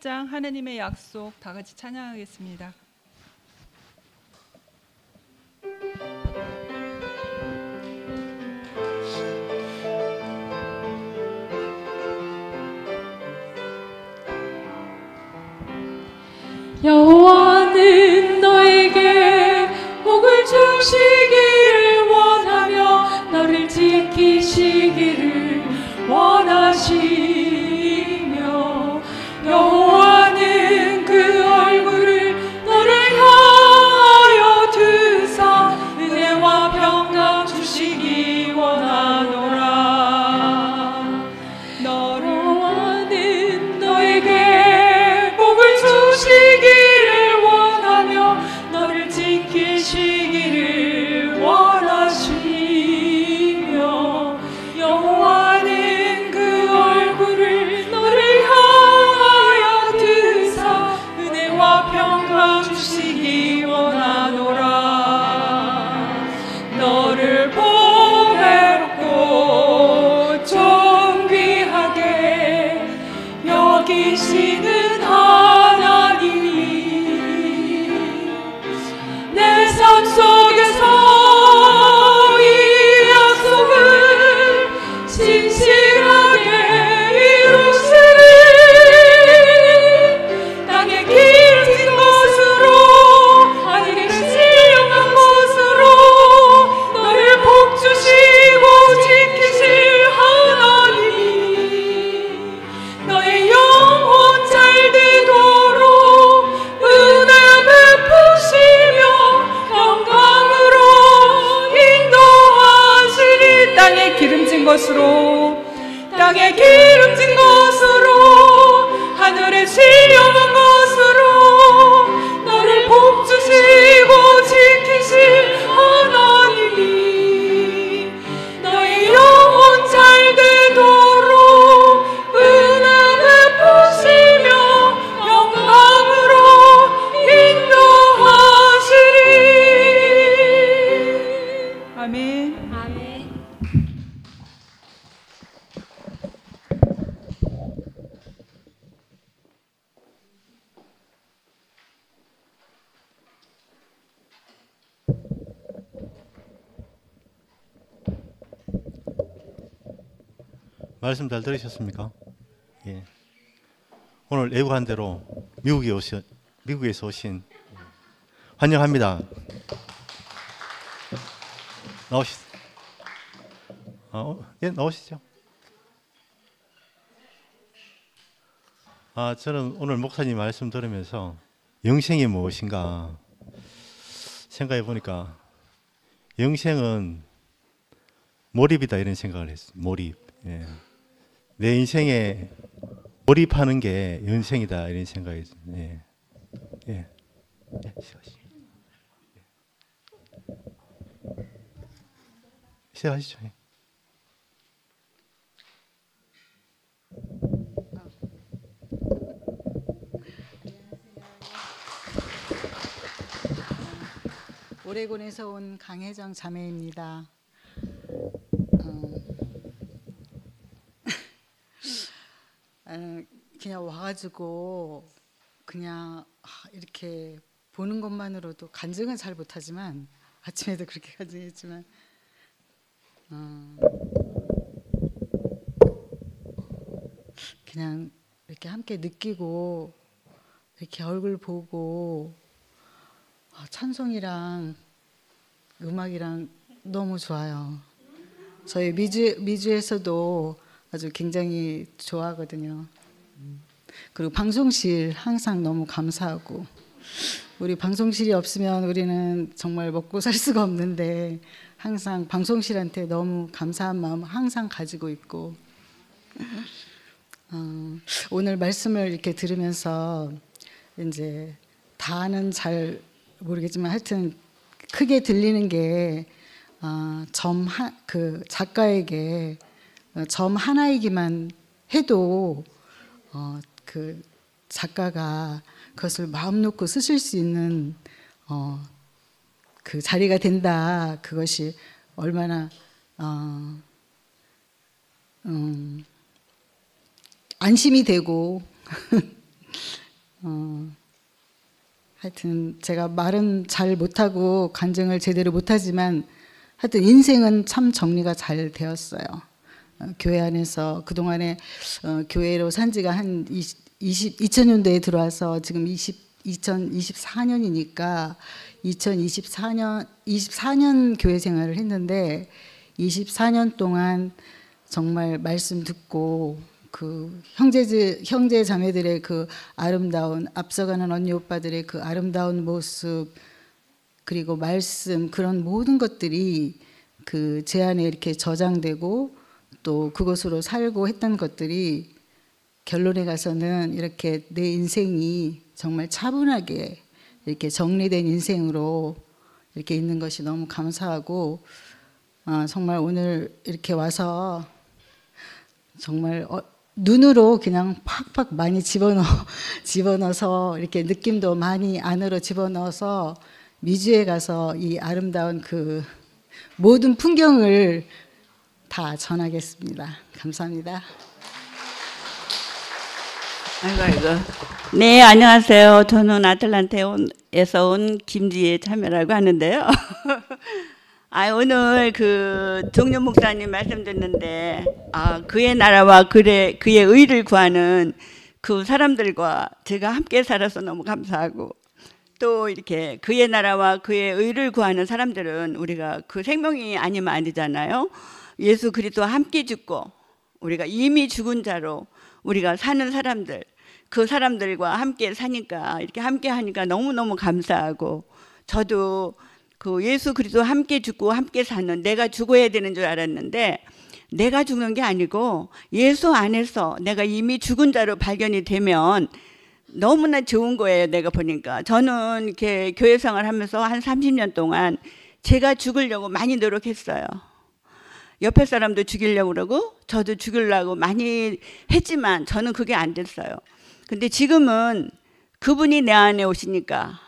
8장 하나님의 약속 다 같이 찬양하겠습니다. 여호와는 너에게 복을 주시기를 원하며 너를 지키시기를 원하시며 여호와는 그 얼굴을 너를 향하여 드사 은혜와 평강 주시기 원하노라. 여호와는 너에게 복을 주시기를 원하며 너를 지키시기를 원하시며 여호와는 그 얼굴을 너를 향하여 드사 은혜와 평강 주시기 원하노라. 너를 보배롭고 존귀하게 여기시는 하나님이 내 삶 속에서 이 약속을 진실하게 이루시리. 땅에 기름진 것으로 하늘에 신령한 것으로 너를 복주시고 지키실 하나님이 너의 영혼 잘 되도록 은혜 베푸시며 영광으로 인도하시리. 땅에 기름진 것으로 하늘에 신령한 것으로 너를 복주시고 지키실 하나님이 너의 영혼 잘 되도록 은혜 베푸시며 영광으로 인도하시리. 아멘. 아멘. 말씀 잘 들으셨습니까? 예. 오늘 예고한 대로 미국에서 오신 환영합니다. 예, 나오시죠. 저는 오늘 목사님 말씀 들으면서 영생이 무엇인가 생각해 보니까 영생은 몰입이다 이런 생각을 했어요. 몰입. 예. 내 인생에 몰입하는 게 영생이다 이런 생각이. 예. 예. 예. 시작하시죠. 예. 오레곤에서 온 강혜정 자매입니다. 그냥 와가지고 그냥 이렇게 보는 것만으로도 간증은 잘 못하지만 아침에도 그렇게 간증했지만 그냥 이렇게 함께 느끼고 이렇게 얼굴 보고 찬송이랑 음악이랑 너무 좋아요. 저희 미주에서도 아주 굉장히 좋아하거든요. 그리고 방송실 항상 너무 감사하고 우리 방송실이 없으면 우리는 정말 먹고 살 수가 없는데 항상 방송실한테 너무 감사한 마음 항상 가지고 있고 오늘 말씀을 이렇게 들으면서 이제 다는 잘 모르겠지만 하여튼 크게 들리는 게 그 작가에게 점 하나이기만 해도 그 작가가 그것을 마음 놓고 쓰실 수 있는 그 자리가 된다. 그것이 얼마나 안심이 되고 하여튼 제가 말은 잘 못하고 간증을 제대로 못하지만 하여튼 인생은 참 정리가 잘 되었어요. 교회 안에서 그동안에 교회로 산 지가 한 2000년대에 들어와서 지금 2024년이니까 24년 교회 생활을 했는데 24년 동안 정말 말씀 듣고 그 형제 자매들의 그 아름다운 앞서가는 언니 오빠들의 그 아름다운 모습 그리고 말씀 그런 모든 것들이 그 제 안에 이렇게 저장되고 또 그것으로 살고 했던 것들이 결론에 가서는 이렇게 내 인생이 정말 차분하게 이렇게 정리된 인생으로 이렇게 있는 것이 너무 감사하고 정말 오늘 이렇게 와서 정말 눈으로 그냥 팍팍 많이 집어넣어서 이렇게 느낌도 많이 안으로 집어넣어서 미주에 가서 이 아름다운 그 모든 풍경을 다 전하겠습니다. 감사합니다. 아이고. 네, 안녕하세요. 저는 아틀란타에서 온 김지혜 자매라고 하는데요. 오늘 그 정윤 목사님 말씀 듣는데 그의 나라와 그의 의를 구하는 그 사람들과 제가 함께 살아서 너무 감사하고 또 이렇게 그의 나라와 그의 의를 구하는 사람들은 우리가 그 생명이 아니면 안 되잖아요. 예수 그리스도와 함께 죽고 우리가 이미 죽은 자로 우리가 사는 사람들 그 사람들과 함께 사니까 이렇게 함께 하니까 너무너무 감사하고 저도 그 예수 그리스도와 함께 죽고 함께 사는 내가 죽어야 되는 줄 알았는데 내가 죽는 게 아니고 예수 안에서 내가 이미 죽은 자로 발견이 되면 너무나 좋은 거예요. 내가 보니까 저는 이렇게 교회 생활하면서 한 30년 동안 제가 죽으려고 많이 노력했어요. 옆에 사람도 죽이려고 그러고 저도 죽이려고 많이 했지만 저는 그게 안 됐어요. 근데 지금은 그분이 내 안에 오시니까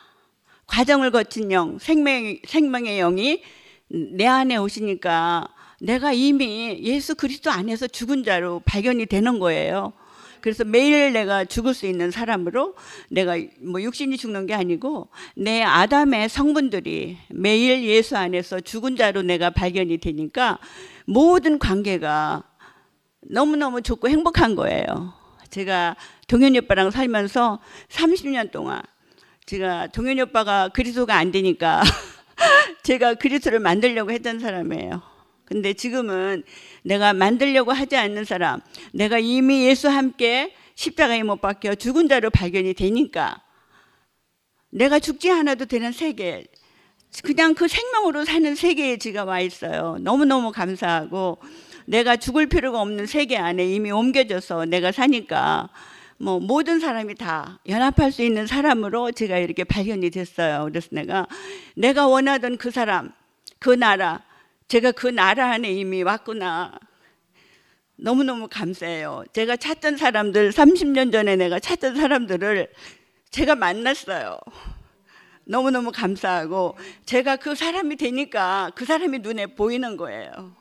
과정을 거친 영, 생명의 영이 내 안에 오시니까 내가 이미 예수 그리스도 안에서 죽은 자로 발견이 되는 거예요. 그래서 매일 내가 죽을 수 있는 사람으로 내가 뭐 육신이 죽는 게 아니고 내 아담의 성분들이 매일 예수 안에서 죽은 자로 내가 발견이 되니까 모든 관계가 너무너무 좋고 행복한 거예요. 제가 동현이 오빠랑 살면서 30년 동안 제가 동현이 오빠가 그리스도가 안 되니까 제가 그리스도를 만들려고 했던 사람이에요. 근데 지금은 내가 만들려고 하지 않는 사람, 내가 이미 예수와 함께 십자가에 못 박혀 죽은 자로 발견이 되니까 내가 죽지 않아도 되는 세계, 그냥 그 생명으로 사는 세계에 제가 와 있어요. 너무너무 감사하고 내가 죽을 필요가 없는 세계 안에 이미 옮겨져서 내가 사니까 뭐 모든 사람이 다 연합할 수 있는 사람으로 제가 이렇게 발견이 됐어요. 그래서 내가 원하던 그 사람, 그 나라, 제가 그 나라 안에 이미 왔구나. 너무너무 감사해요. 제가 찾던 사람들, 30년 전에 내가 찾던 사람들을 제가 만났어요. 너무너무 감사하고 제가 그 사람이 되니까 그 사람이 눈에 보이는 거예요.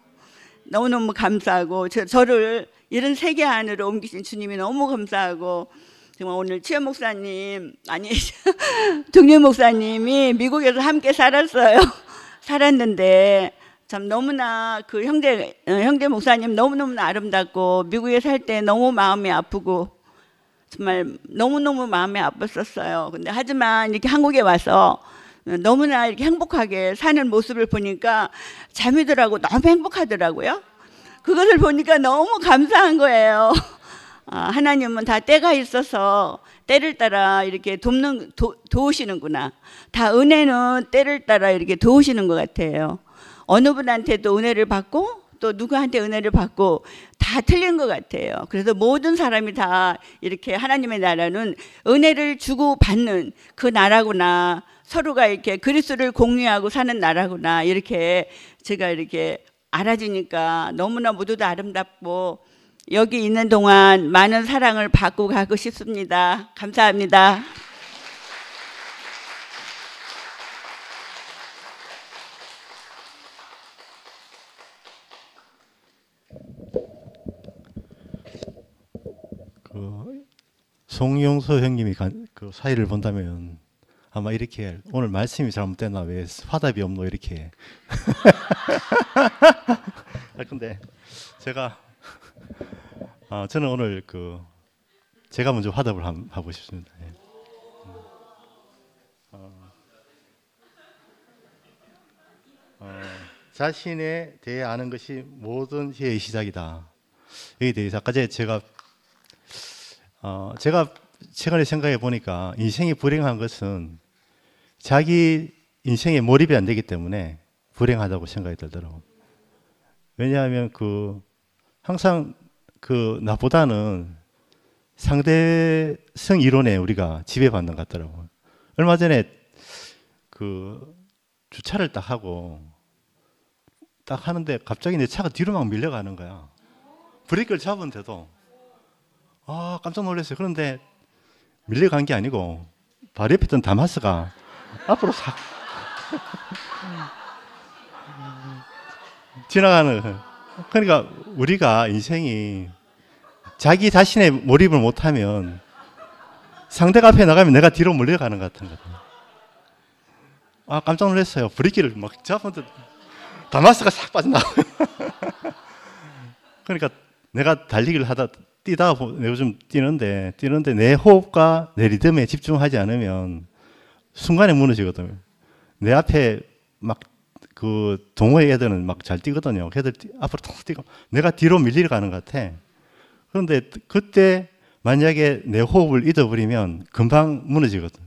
너무너무 감사하고 저를 이런 세계 안으로 옮기신 주님이 너무 감사하고 정말 오늘 치현 목사님 아니 정윤 목사님이 미국에서 함께 살았어요. 살았는데 참 너무나 그 형제 목사님 너무너무 아름답고 미국에 살 때 너무 마음이 아프고 정말 너무너무 마음이 아팠었어요. 근데 하지만 이렇게 한국에 와서 너무나 이렇게 행복하게 사는 모습을 보니까 자매들하고 너무 행복하더라고요. 그것을 보니까 너무 감사한 거예요. 하나님은 다 때가 있어서 때를 따라 이렇게 도우시는구나. 다 은혜는 때를 따라 이렇게 도우시는 것 같아요. 어느 분한테도 은혜를 받고 또 누구한테 은혜를 받고 다 틀린 것 같아요. 그래서 모든 사람이 다 이렇게 하나님의 나라는 은혜를 주고 받는 그 나라구나. 서로가 이렇게 그리스도를 공유하고 사는 나라구나. 이렇게 제가 이렇게 알아지니까 너무나 모두 다 아름답고 여기 있는 동안 많은 사랑을 받고 가고 싶습니다. 감사합니다. 송영서 형님이 그 사이를 본다면 아마 이렇게 오늘 말씀이 잘못됐나 왜 화답이 없노 이렇게. 근데 제가 저는 오늘 제가 먼저 화답을 하고 싶습니다. 예. 자신에 대해 아는 것이 모든 희의 시작이다. 여기에 대해서 아까 제가 최근에 생각해 보니까 인생이 불행한 것은 자기 인생에 몰입이 안 되기 때문에 불행하다고 생각이 들더라고요. 왜냐하면 항상 나보다는 상대성 이론에 우리가 지배받는 것 같더라고요. 얼마 전에 주차를 딱 하고 딱 하는데 갑자기 내 차가 뒤로 막 밀려가는 거야. 브레이크를 잡았는데도 깜짝 놀랐어요. 그런데 밀려간 게 아니고 바로 옆에 있던 다마스가 앞으로 싹 지나가는. 그러니까 우리가 인생이 자기 자신의 몰입을 못하면 상대가 앞에 나가면 내가 뒤로 몰려가는 것 같은 거다. 깜짝 놀랐어요. 브레이크를 막 잡았는데 다마스가 싹 빠져나와요. 그러니까 내가 달리기를 뛰다가 요즘 뛰는데 내 호흡과 내 리듬에 집중하지 않으면 순간에 무너지거든요. 내 앞에 막 동호회 애들은 막 잘 뛰거든요. 걔들 앞으로 탁 뛰고 내가 뒤로 밀려가는 것 같아. 그런데 그때 만약에 내 호흡을 잊어버리면 금방 무너지거든.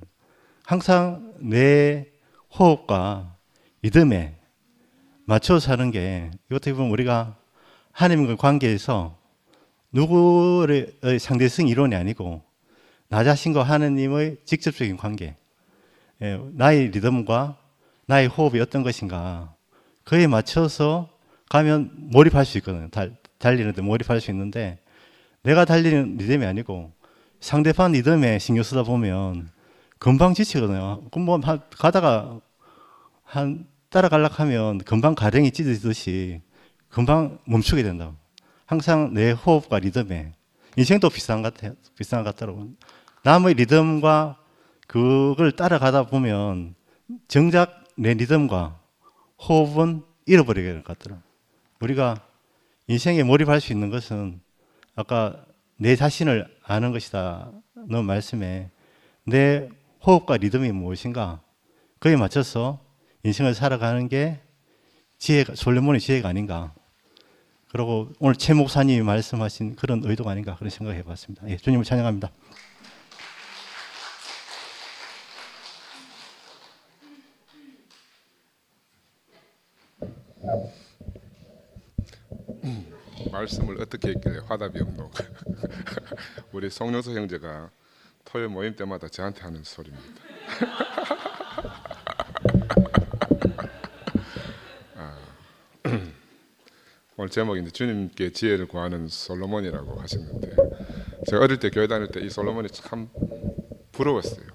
항상 내 호흡과 리듬에 맞춰서 사는 게 어떻게 보면 우리가 하나님과 관계에서 누구의 상대성 이론이 아니고 나 자신과 하나님의 직접적인 관계, 나의 리듬과 나의 호흡이 어떤 것인가 그에 맞춰서 가면 몰입할 수 있거든요. 달리는데 몰입할 수 있는데 내가 달리는 리듬이 아니고 상대방 리듬에 신경 쓰다 보면 금방 지치거든요. 그럼 뭐 가다가 따라가려고 하면 금방 가랭이 찢어지듯이 금방 멈추게 된다고. 항상 내 호흡과 리듬에 인생도 비슷한 것 같더라고요. 남의 리듬과 그걸 따라가다 보면 정작 내 리듬과 호흡은 잃어버리게 될 것 같더라고요. 우리가 인생에 몰입할 수 있는 것은 아까 내 자신을 아는 것이다는 말씀에 내 호흡과 리듬이 무엇인가 그에 맞춰서 인생을 살아가는 게 솔로몬의 지혜가 아닌가. 그리고 오늘 최 목사님이 말씀하신 그런 의도가 아닌가 그런 생각을 해봤습니다. 예, 주님을 찬양합니다. 말씀을 어떻게 했길래 화답이 없노? 우리 송영수 형제가 토요 모임 때마다 저한테 하는 소리입니다. 오늘 제목이 주님께 지혜를 구하는 솔로몬이라고 하셨는데 제가 어릴 때 교회 다닐 때 이 솔로몬이 참 부러웠어요.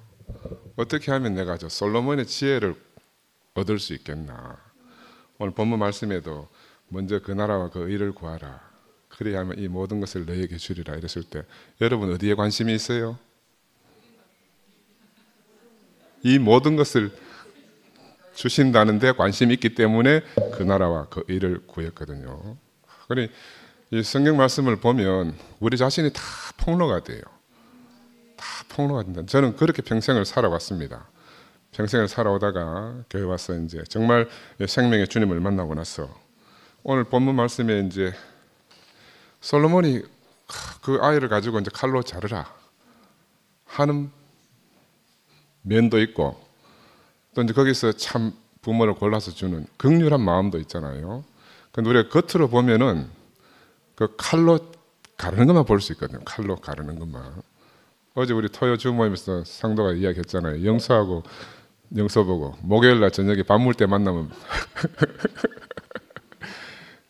어떻게 하면 내가 저 솔로몬의 지혜를 얻을 수 있겠나. 오늘 본문 말씀에도 먼저 그 나라와 그 의를 구하라. 그리하면 이 모든 것을 너에게 주리라 이랬을 때 여러분 어디에 관심이 있어요? 이 모든 것을 주신다는 데 관심이 있기 때문에 그 나라와 그 의를 구했거든요. 그러니 이 성경 말씀을 보면 우리 자신이 다 폭로가 돼요. 다 폭로가 된다. 저는 그렇게 평생을 살아왔습니다. 평생을 살아오다가 교회 와서 이제 정말 생명의 주님을 만나고 나서 오늘 본문 말씀에 이제 솔로몬이 그 아이를 가지고 이제 칼로 자르라 하는 면도 있고 또 이제 거기서 참 부모를 골라서 주는 긍휼한 마음도 있잖아요. 근데 우리가 겉으로 보면은 그 칼로 가르는 것만 볼 수 있거든요. 칼로 가르는 것만. 어제 우리 토요 주모임에서 상도가 이야기했잖아요. 영서하고 영서 보고 목요일날 저녁에 밥 먹을 때 만나면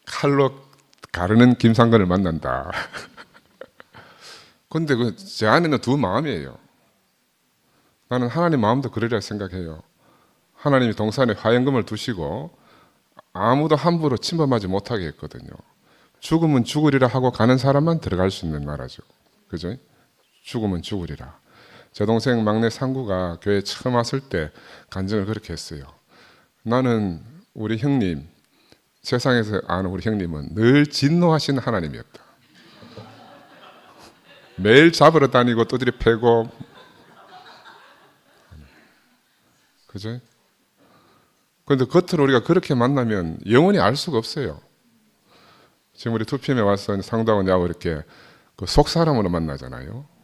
칼로 가르는 김상근을 만난다. 근데 제 안에는 두 마음이에요. 나는 하나님 마음도 그러리라 생각해요. 하나님이 동산에 화영금을 두시고 아무도 함부로 침범하지 못하게 했거든요. 죽으면 죽으리라 하고 가는 사람만 들어갈 수 있는 나라죠. 그죠? 죽으면 죽으리라. 제 동생 막내 상구가 교회 처음 왔을 때 간증을 그렇게 했어요. 나는 우리 형님, 세상에서 아는 우리 형님은 늘 진노하시는 하나님이었다. 매일 잡으러 다니고 두드려 패고, 그죠? 그런데 겉으로 우리가 그렇게 만나면 영원히 알 수가 없어요. 지금 우리 2PM에 와서 상담원하고 이렇게 그 속사람으로 만나잖아요.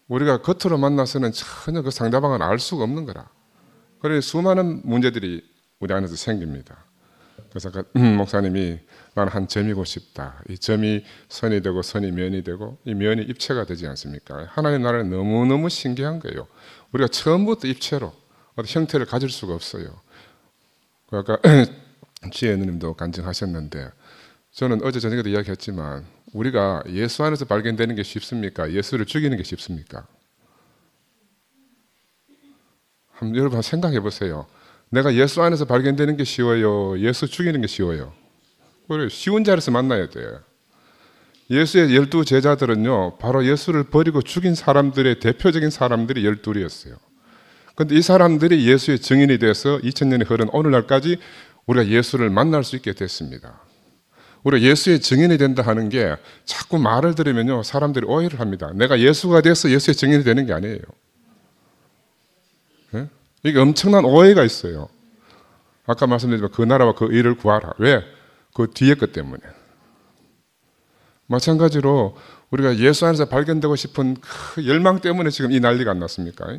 우리가 겉으로 만나서는 전혀 그 상대방을 알 수가 없는 거라. 그래서 수많은 문제들이 우리 안에서 생깁니다. 그래서 아까 목사님이 나는 한 점이고 싶다. 이 점이 선이 되고 선이 면이 되고 이 면이 입체가 되지 않습니까? 하나님 나라는 너무너무 신기한 거예요. 우리가 처음부터 입체로 어떤 형태를 가질 수가 없어요. 아까 지혜 누님도 간증하셨는데 저는 어제 저녁에도 이야기했지만 우리가 예수 안에서 발견되는 게 쉽습니까? 예수를 죽이는 게 쉽습니까? 여러분 생각해 보세요. 내가 예수 안에서 발견되는 게 쉬워요? 예수 죽이는 게 쉬워요? 그래, 쉬운 자리에서 만나야 돼요. 예수의 12 제자들은요, 바로 예수를 버리고 죽인 사람들의 대표적인 사람들이 12이었어요. 그런데 이 사람들이 예수의 증인이 돼서 2000년이 흐른 오늘날까지 우리가 예수를 만날 수 있게 됐습니다. 우리가 예수의 증인이 된다 하는 게 자꾸 말을 들으면요, 사람들이 오해를 합니다. 내가 예수가 돼서 예수의 증인이 되는 게 아니에요. 네? 이게 엄청난 오해가 있어요. 아까 말씀드렸지만 그 나라와 그 의를 구하라. 왜? 그 뒤에 것 때문에. 마찬가지로 우리가 예수 안에서 발견되고 싶은 그 열망 때문에 지금 이 난리가 안 났습니까?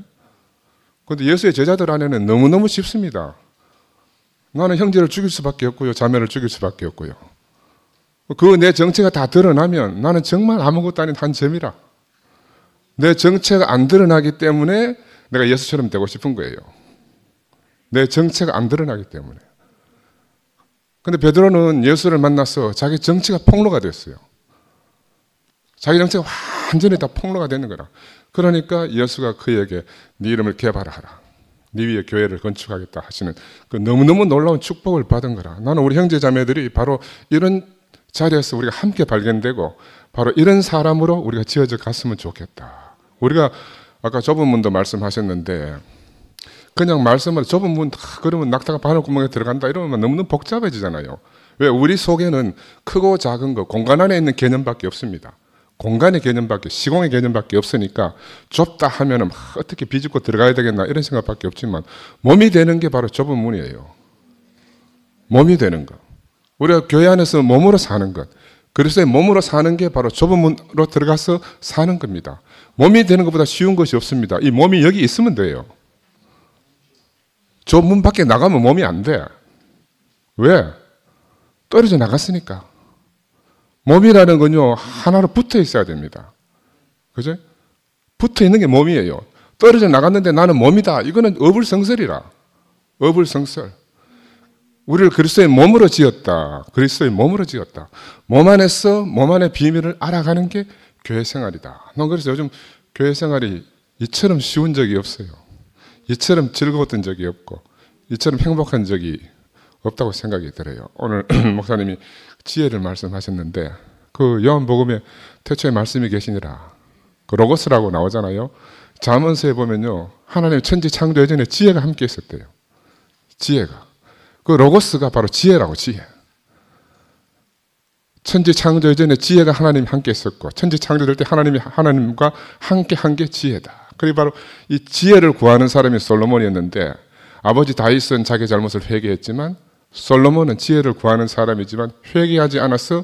그런데 예수의 제자들 안에는 너무너무 쉽습니다. 나는 형제를 죽일 수밖에 없고요, 자매를 죽일 수밖에 없고요. 그 내 정체가 다 드러나면 나는 정말 아무것도 아닌 한 점이라. 내 정체가 안 드러나기 때문에 내가 예수처럼 되고 싶은 거예요. 내 정체가 안 드러나기 때문에. 근데 베드로는 예수를 만나서 자기 정체가 폭로가 됐어요. 자기 정체가 완전히 다 폭로가 되는 거라. 그러니까 예수가 그에게 네 이름을 개발하라, 네 위에 교회를 건축하겠다 하시는 그 너무너무 놀라운 축복을 받은 거라. 나는 우리 형제 자매들이 바로 이런 자리에서 우리가 함께 발견되고 바로 이런 사람으로 우리가 지어져 갔으면 좋겠다. 우리가 아까 좁은 문도 말씀하셨는데 그냥 말씀을 좁은 문 그러면 낙타가 바늘구멍에 들어간다 이러면 너무너무 복잡해지잖아요. 왜? 우리 속에는 크고 작은 거, 공간 안에 있는 개념밖에 없습니다. 공간의 개념밖에, 시공의 개념밖에 없으니까 좁다 하면은 어떻게 비집고 들어가야 되겠나 이런 생각밖에 없지만 몸이 되는 게 바로 좁은 문이에요. 몸이 되는 것. 우리가 교회 안에서 몸으로 사는 것, 그리스도의 몸으로 사는 게 바로 좁은 문으로 들어가서 사는 겁니다. 몸이 되는 것보다 쉬운 것이 없습니다. 이 몸이 여기 있으면 돼요. 저 문 밖에 나가면 몸이 안 돼. 왜? 떨어져 나갔으니까. 몸이라는 건요, 하나로 붙어 있어야 됩니다. 그죠? 붙어 있는 게 몸이에요. 떨어져 나갔는데 나는 몸이다. 이거는 어불성설이라. 어불성설. 우리를 그리스도의 몸으로 지었다. 그리스도의 몸으로 지었다. 몸 안에서 몸 안의 비밀을 알아가는 게 교회 생활이다. 난 그래서 요즘 교회 생활이 이처럼 쉬운 적이 없어요. 이처럼 즐거웠던 적이 없고 이처럼 행복한 적이 없다고 생각이 들어요. 오늘 목사님이 지혜를 말씀하셨는데 그 요한복음에 태초에 말씀이 계시니라. 그 로고스라고 나오잖아요. 잠언서에 보면요, 하나님 천지 창조 예전에 지혜가 함께 있었대요. 지혜가. 그 로고스가 바로 지혜라고. 지혜. 천지 창조 이전에 지혜가 하나님 함께 있었고 천지 창조될 때 하나님이 하나님과 함께 한 게 지혜다. 그리고 바로 이 지혜를 구하는 사람이 솔로몬이었는데 아버지 다윗은 자기 잘못을 회개했지만 솔로몬은 지혜를 구하는 사람이지만 회개하지 않아서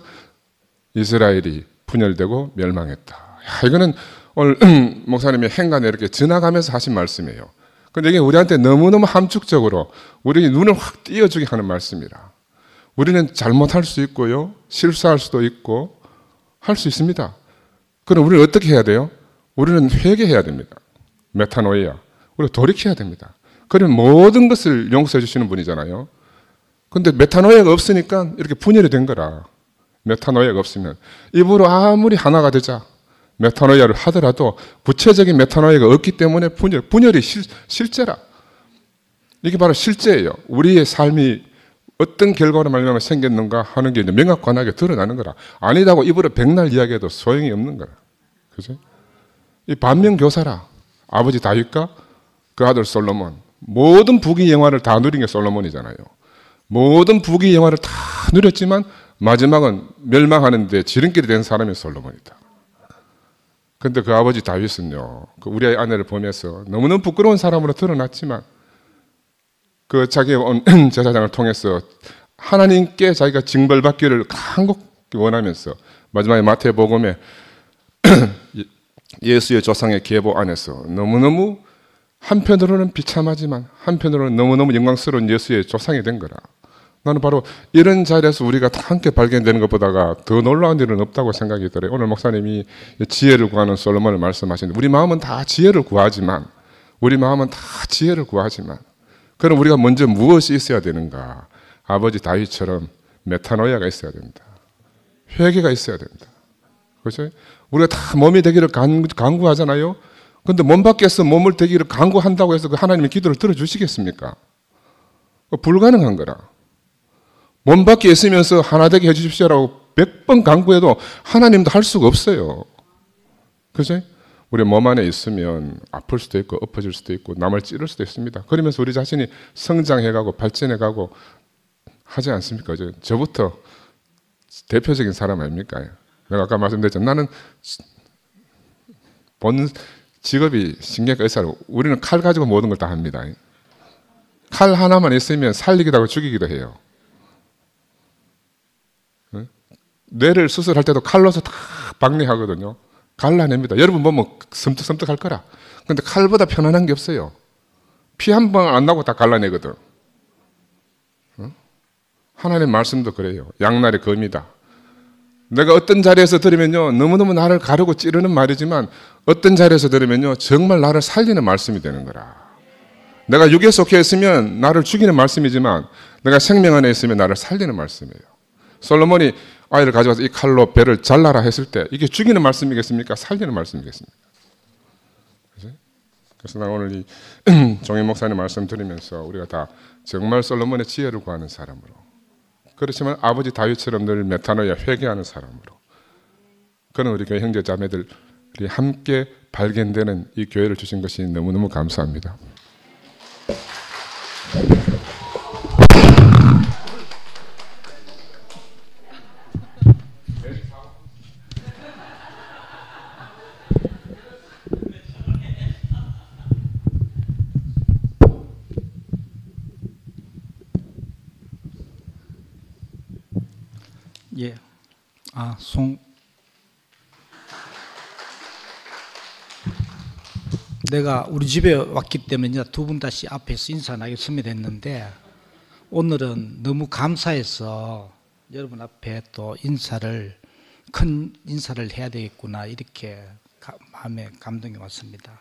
이스라엘이 분열되고 멸망했다. 야, 이거는 오늘 목사님이 행간에 이렇게 지나가면서 하신 말씀이에요. 근데 이게 우리한테 너무너무 함축적으로 우리 눈을 확 띄어주게 하는 말씀이라. 우리는 잘못할 수 있고요, 실수할 수도 있고 할 수 있습니다. 그럼 우리는 어떻게 해야 돼요? 우리는 회개해야 됩니다. 메타노이아. 우리가 돌이켜야 됩니다. 그러면 모든 것을 용서해 주시는 분이잖아요. 근데 메타노이아가 없으니까 이렇게 분열이 된 거라. 메타노이아가 없으면 입으로 아무리 하나가 되자 메타노이아를 하더라도 구체적인 메타노이아가 없기 때문에 분열이 실제라. 이게 바로 실제예요. 우리의 삶이 어떤 결과로 말미암아 생겼는가 하는 게 명확하게 드러나는 거라. 아니다고 입으로 백날 이야기해도 소용이 없는 거라. 그죠? 이 반면교사라. 아버지 다윗과 그 아들 솔로몬. 모든 부귀 영화를 다 누린 게 솔로몬이잖아요. 모든 부귀 영화를 다 누렸지만 마지막은 멸망하는데 지름길이 된 사람이 솔로몬이다. 근데 그 아버지 다윗은요, 그 우리 아내를 보면서 너무너무 부끄러운 사람으로 드러났지만 그 자기의 제사장을 통해서 하나님께 자기가 징벌받기를 간곡히 원하면서 마지막에 마태복음에 예수의 조상의 계보 안에서 너무너무 한편으로는 비참하지만 한편으로는 너무너무 영광스러운 예수의 조상이 된 거라. 나는 바로 이런 자리에서 우리가 다 함께 발견되는 것보다가 더 놀라운 일은 없다고 생각이 들어요. 오늘 목사님이 지혜를 구하는 솔로몬을 말씀하시는데 우리 마음은 다 지혜를 구하지만 그럼 우리가 먼저 무엇이 있어야 되는가? 아버지 다윗처럼 메타노이아가 있어야 된다. 회개가 있어야 된다. 그렇죠? 우리가 다 몸이 되기를 간구하잖아요. 그런데 몸 밖에서 몸을 되기를 간구한다고 해서 그 하나님의 기도를 들어주시겠습니까? 불가능한 거라. 몸 밖에 있으면서 하나 되게 해주십시오라고 100번 간구해도 하나님도 할 수가 없어요. 그죠? 우리 몸 안에 있으면 아플 수도 있고 엎어질 수도 있고 남을 찌를 수도 있습니다. 그러면서 우리 자신이 성장해가고 발전해가고 하지 않습니까? 저부터 대표적인 사람 아닙니까? 내가 아까 말씀드렸잖아요. 나는 본 직업이 신경과 의사로 우리는 칼 가지고 모든 걸 다 합니다. 칼 하나만 있으면 살리기도 하고 죽이기도 해요. 뇌를 수술할 때도 칼로서 다 박리하거든요. 갈라냅니다. 여러분 보면 섬뜩섬뜩할 거라. 근데 칼보다 편안한 게 없어요. 피 한 방 안 나고 다 갈라내거든. 하나님의 말씀도 그래요. 양날의 검이다. 내가 어떤 자리에서 들으면요 너무너무 나를 가르고 찌르는 말이지만 어떤 자리에서 들으면요 정말 나를 살리는 말씀이 되는 거라. 내가 육에 속해 있으면 나를 죽이는 말씀이지만 내가 생명 안에 있으면 나를 살리는 말씀이에요. 솔로몬이 아이를 가져가서 이 칼로 배를 잘라라 했을 때 이게 죽이는 말씀이겠습니까? 살리는 말씀이겠습니까? 그래서 난 오늘 이 종인 목사님 말씀 들으면서 우리가 다 정말 솔로몬의 지혜를 구하는 사람으로, 그렇지만 아버지 다윗처럼 늘 메타노이아 회개하는 사람으로, 그런 우리 교회 형제 자매들이 함께 발견되는 이 교회를 주신 것이 너무너무 감사합니다. 예. 내가 우리 집에 왔기 때문에 두 분 다시 앞에서 인사 나겠습니다 했는데 오늘은 너무 감사해서 여러분 앞에 또 큰 인사를 해야 되겠구나 이렇게 마음에 감동이 왔습니다.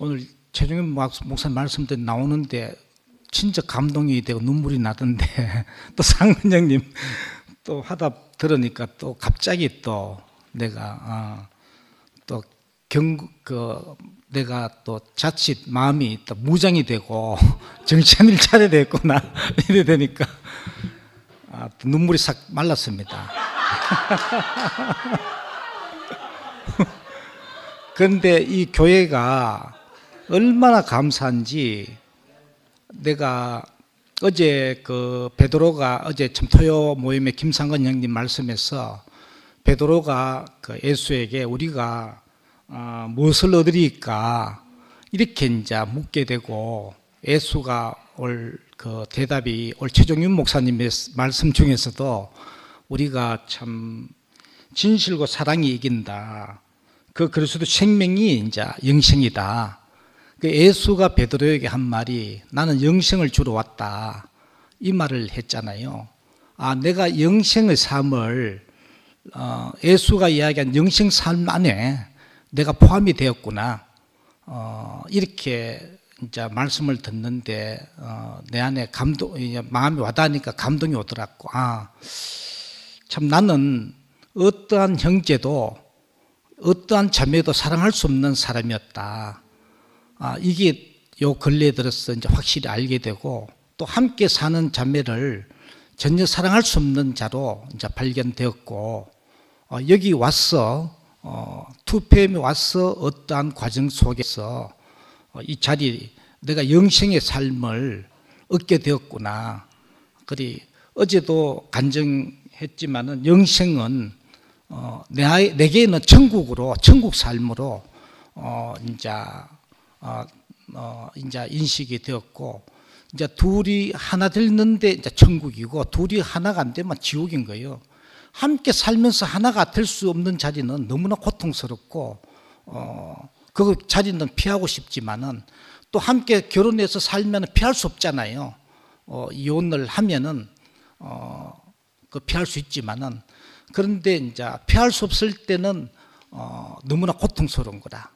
오늘 최종현 목사님 말씀대로 나오는데 진짜 감동이 되고 눈물이 나던데 또 상근장님 또 하다 들으니까 또 갑자기 또 내가 내가 또 자칫 마음이 또 무장이 되고 정신 일 차려야 되겠구나 이래 되니까 또 눈물이 싹 말랐습니다. 그런데 이 교회가 얼마나 감사한지, 내가 어제 베드로가 어제 참 토요 모임에 김상건 형님 말씀에서 베드로가 예수에게 우리가 무엇을 얻으리까 이렇게 이제 묻게 되고, 예수가 대답이 최종윤 목사님의 말씀 중에서도 우리가 참 진실과 사랑이 이긴다. 그래서도 생명이 이제 영생이다. 예수가 베드로에게 한 말이 나는 영생을 주러 왔다. 이 말을 했잖아요. 내가 영생의 삶을 예수가 이야기한 영생 삶 안에 내가 포함이 되었구나. 이렇게 이제 말씀을 듣는데 내 안에 마음이 와닿으니까 감동이 오더라고. 참 나는 어떠한 형제도 어떠한 자매도 사랑할 수 없는 사람이었다. 이게 요 근래에 들어서 이제 확실히 알게 되고 또 함께 사는 자매를 전혀 사랑할 수 없는 자로 이제 발견되었고 여기 와서 2PM에 와서 어떠한 과정 속에서 이 자리 내가 영생의 삶을 얻게 되었구나. 그리 어제도 간증했지만은 영생은 내게는 천국으로 천국 삶으로 이제 인식이 되었고 이제 둘이 하나 되는데 이제 천국이고 둘이 하나가 안 되면 지옥인 거예요. 함께 살면서 하나가 될 수 없는 자리는 너무나 고통스럽고 그 자리는 피하고 싶지만은 또 함께 결혼해서 살면 피할 수 없잖아요. 이혼을 하면은 그 피할 수 있지만은 그런데 이제 피할 수 없을 때는 너무나 고통스러운 거다.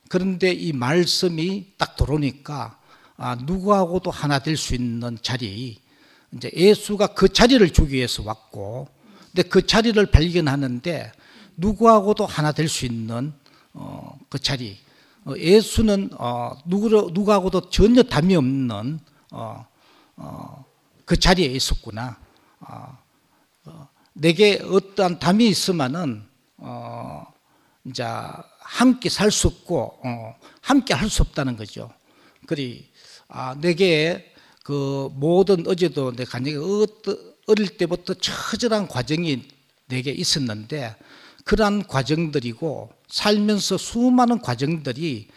그런데 이 말씀이 딱 들어오니까 누구하고도 하나 될 수 있는 자리, 이제 예수가 그 자리를 주기 위해서 왔고, 근데 그 자리를 발견하는데 누구하고도 하나 될 수 있는 그 자리. 예수는 누구하고도 전혀 담이 없는 그 자리에 있었구나. 내게 어떠한 담이 있으면은 이제 함께 살 수 없고 함께 할 수 없다는 거죠. 그리 내게 그 모든 어제도 내 간증이 어릴 때부터 처절한 과정이 내게 있었는데 그러한 과정들이고 살면서 수많은 과정들이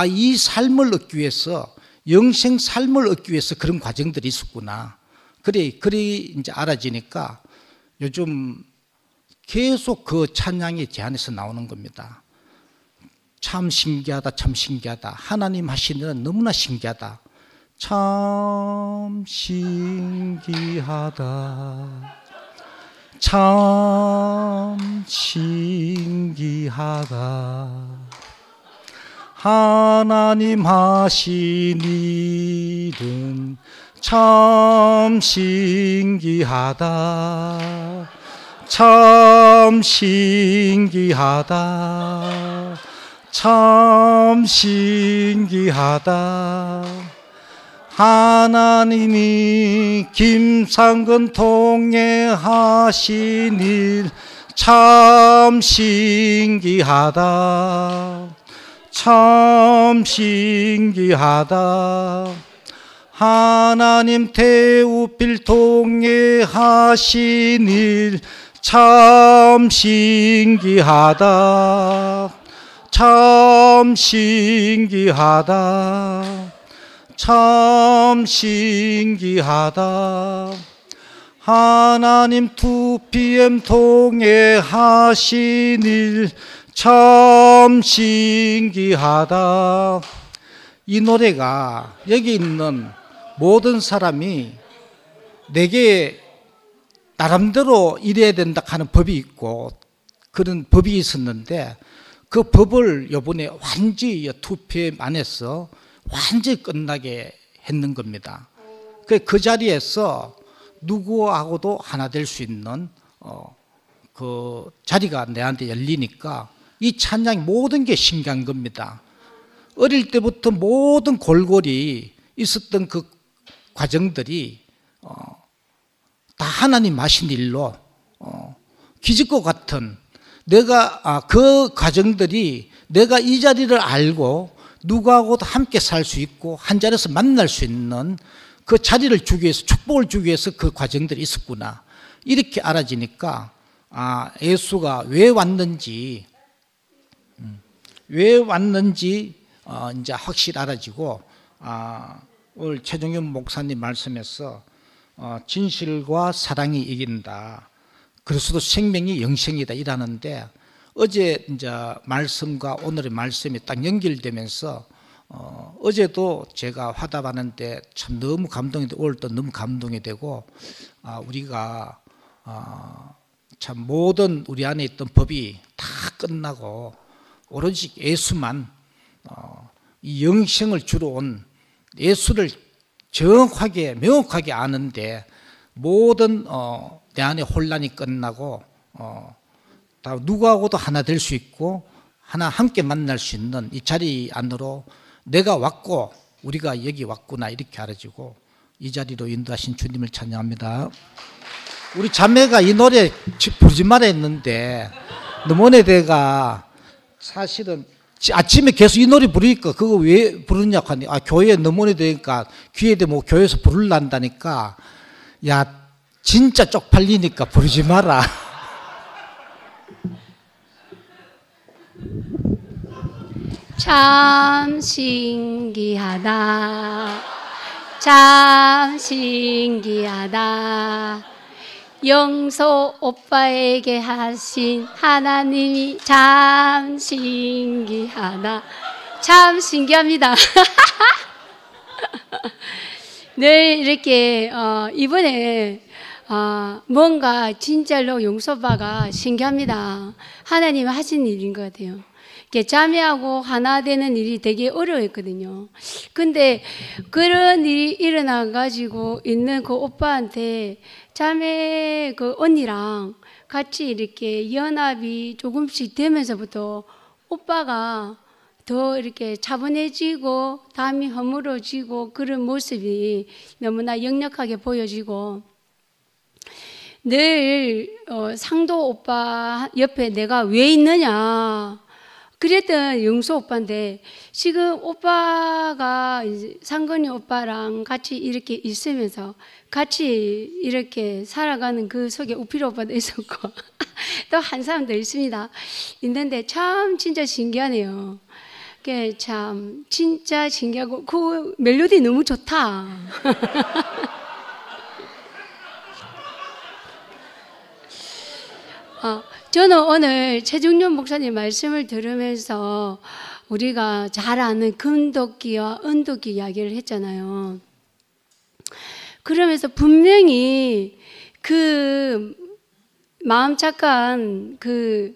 이 삶을 얻기 위해서 영생 삶을 얻기 위해서 그런 과정들이 있었구나. 그리 이제 알아지니까 요즘 계속 그 찬양이 제 안에서 나오는 겁니다. 참 신기하다, 참 신기하다. 하나님 하시는 너무나 신기하다. 참 신기하다. 참 신기하다. 하나님 하신 일은 참 신기하다. 참 신기하다. 참 신기하다. 하나님이 김상근 통해하신 일 참 신기하다. 참 신기하다. 하나님 태우필 통해하신 일 참 신기하다. 참 신기하다. 참 신기하다. 하나님 2PM 통해하신 일 참 신기하다. 이 노래가 여기 있는 모든 사람이 내게 나름대로 이래야 된다 하는 법이 있고 그런 법이 있었는데 그 법을 이번에 완전히 2PM 안에서 완전히 끝나게 했는 겁니다. 그 자리에서 누구하고도 하나 될 수 있는 그 자리가 내한테 열리니까 이 찬양이 모든 게 신기한 겁니다. 어릴 때부터 모든 골골이 있었던 그 과정들이 다 하나님 하신 일로 기적과 같은 내가 그 과정들이 내가 이 자리를 알고 누구하고도 함께 살 수 있고 한 자리에서 만날 수 있는 그 자리를 주기 위해서 축복을 주기 위해서 그 과정들이 있었구나. 이렇게 알아지니까 예수가 왜 왔는지 이제 확실히 알아지고 오늘 최종현 목사님 말씀에서 진실과 사랑이 이긴다. 그래서도 생명이 영생이다 이라는데 어제 이제 말씀과 오늘의 말씀이 딱 연결되면서 어제도 제가 화답하는데 참 너무 감동이 되고 오늘도 너무 감동이 되고 우리가 참 모든 우리 안에 있던 법이 다 끝나고 오로지 예수만 이 영생을 주러 온 예수를 정확하게 명확하게 아는데 모든 내 안에 혼란이 끝나고 다 누구하고도 하나 될 수 있고 하나 함께 만날 수 있는 이 자리 안으로 내가 왔고 우리가 여기 왔구나 이렇게 알아지고 이 자리로 인도하신 주님을 찬양합니다. 우리 자매가 이 노래 부르지 말아 했는데 너무네대가 사실은 아침에 계속 이 노래 부르니까 그거 왜 부르냐고 하니 교회에 너무네대니까 귀에 대면 교회에서 부르란다니까 야 진짜 쪽팔리니까 부르지 마라. 참 신기하다. 참 신기하다. 영소 오빠에게 하신 하나님이 참 신기하다. 참 신기합니다. 늘 이렇게 이번에 뭔가 진짜로 영소 오빠가 신기합니다. 하나님이 하신 일인 것 같아요. 자매하고 하나 되는 일이 되게 어려웠거든요. 근데 그런 일이 일어나 가지고 있는 그 오빠한테 자매 그 언니랑 같이 이렇게 연합이 조금씩 되면서부터 오빠가 더 이렇게 차분해지고 담이 허물어지고 그런 모습이 너무나 역력하게 보여지고 늘 상도 오빠 옆에 내가 왜 있느냐 그랬던 영수 오빠인데 지금 오빠가 이제 상건이 오빠랑 같이 이렇게 있으면서 같이 이렇게 살아가는 그 속에 우필 오빠도 있었고 또 한 사람 더 있습니다. 있는데 참 진짜 신기하네요. 그게 참 진짜 신기하고 그 멜로디 너무 좋다. 저는 오늘 최중년 목사님 말씀을 들으면서 우리가 잘 아는 금도끼와 은도끼 이야기를 했잖아요. 그러면서 분명히 그 마음 착한 그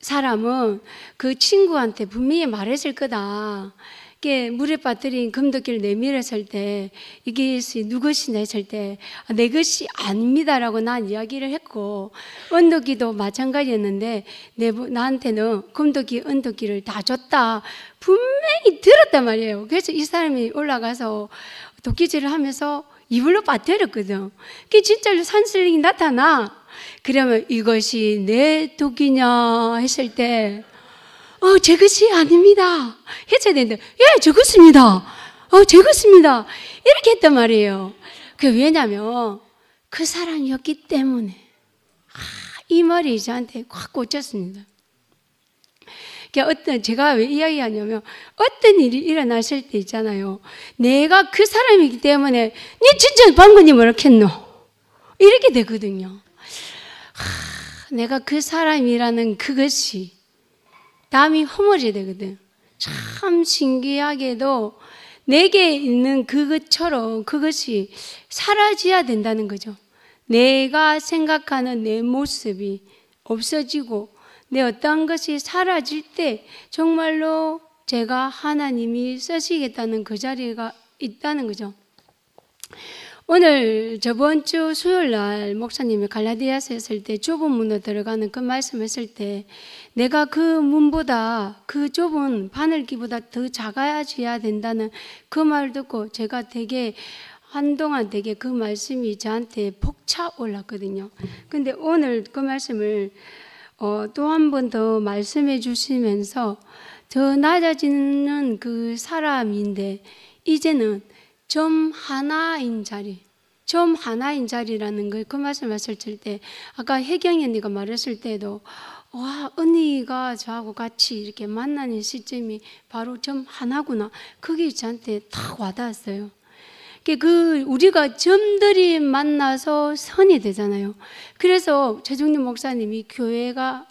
사람은 그 친구한테 분명히 말했을 거다. 이게 물에 빠뜨린 금도끼를 내밀었을 때 이게 누구시냐 했을 때 내 것이 아닙니다라고 난 이야기를 했고 은도끼도 마찬가지였는데 나한테는 금도끼 은도끼를 다 줬다 분명히 들었단 말이에요. 그래서 이 사람이 올라가서 도끼질을 하면서 이불로 빠뜨렸거든. 그게 진짜로 산슬링이 나타나. 그러면 이것이 내 도끼냐 했을 때 제 것이 아닙니다. 해줘야 되는데, 예, 저 것입니다. 제 것입니다. 이렇게 했단 말이에요. 왜냐면, 그 사람이었기 때문에. 이 말이 저한테 확 꽂혔습니다. 제가 왜 이야기하냐면, 어떤 일이 일어났을 때 있잖아요. 내가 그 사람이기 때문에, 니 진짜 방금이 뭐라 했노? 이렇게 되거든요. 내가 그 사람이라는 그것이, 담이 허물어야 되거든. 참 신기하게도 내게 있는 그것처럼 그것이 사라져야 된다는 거죠. 내가 생각하는 내 모습이 없어지고 내 어떤 것이 사라질 때 정말로 제가 하나님이 쓰시겠다는 그 자리가 있다는 거죠. 오늘 저번 주 수요일 날 목사님이 갈라디아서 했을 때 좁은 문으로 들어가는 그 말씀했을 때 내가 그 문보다 그 좁은 바늘기보다 더 작아져야 된다는 그 말 듣고 제가 되게 한동안 되게 그 말씀이 저한테 벅차 올랐거든요. 근데 오늘 그 말씀을 또 한 번 더 말씀해 주시면서 더 낮아지는 그 사람인데 이제는 점 하나인 자리, 점 하나인 자리라는 걸 그 말씀하실 때 아까 혜경이 언니가 말했을 때도 와 언니가 저하고 같이 이렇게 만나는 시점이 바로 점 하나구나. 그게 저한테 딱 와닿았어요. 우리가 점들이 만나서 선이 되잖아요. 그래서 최종림 목사님이 교회가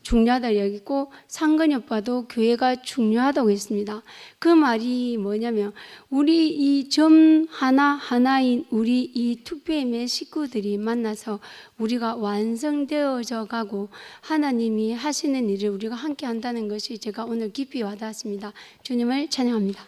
중요하다 여기고 상근이 오빠도 교회가 중요하다고 했습니다. 그 말이 뭐냐면 우리 이 점 하나하나인 우리 이 2PM의 식구들이 만나서 우리가 완성되어져 가고 하나님이 하시는 일을 우리가 함께 한다는 것이 제가 오늘 깊이 와닿았습니다. 주님을 찬양합니다.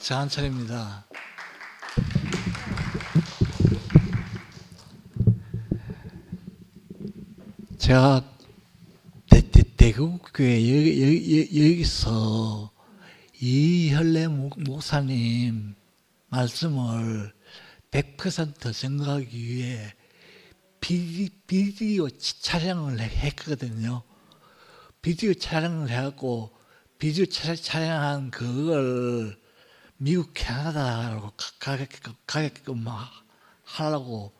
정한철입니다. 제가 대구교회 여기서 이현래 목사님 말씀을 100% 증거하기 위해 비디오 촬영을 했거든요. 비디오 촬영을 해갖고 비디오 촬영한 그걸 미국 캐나다로 가게끔 하려고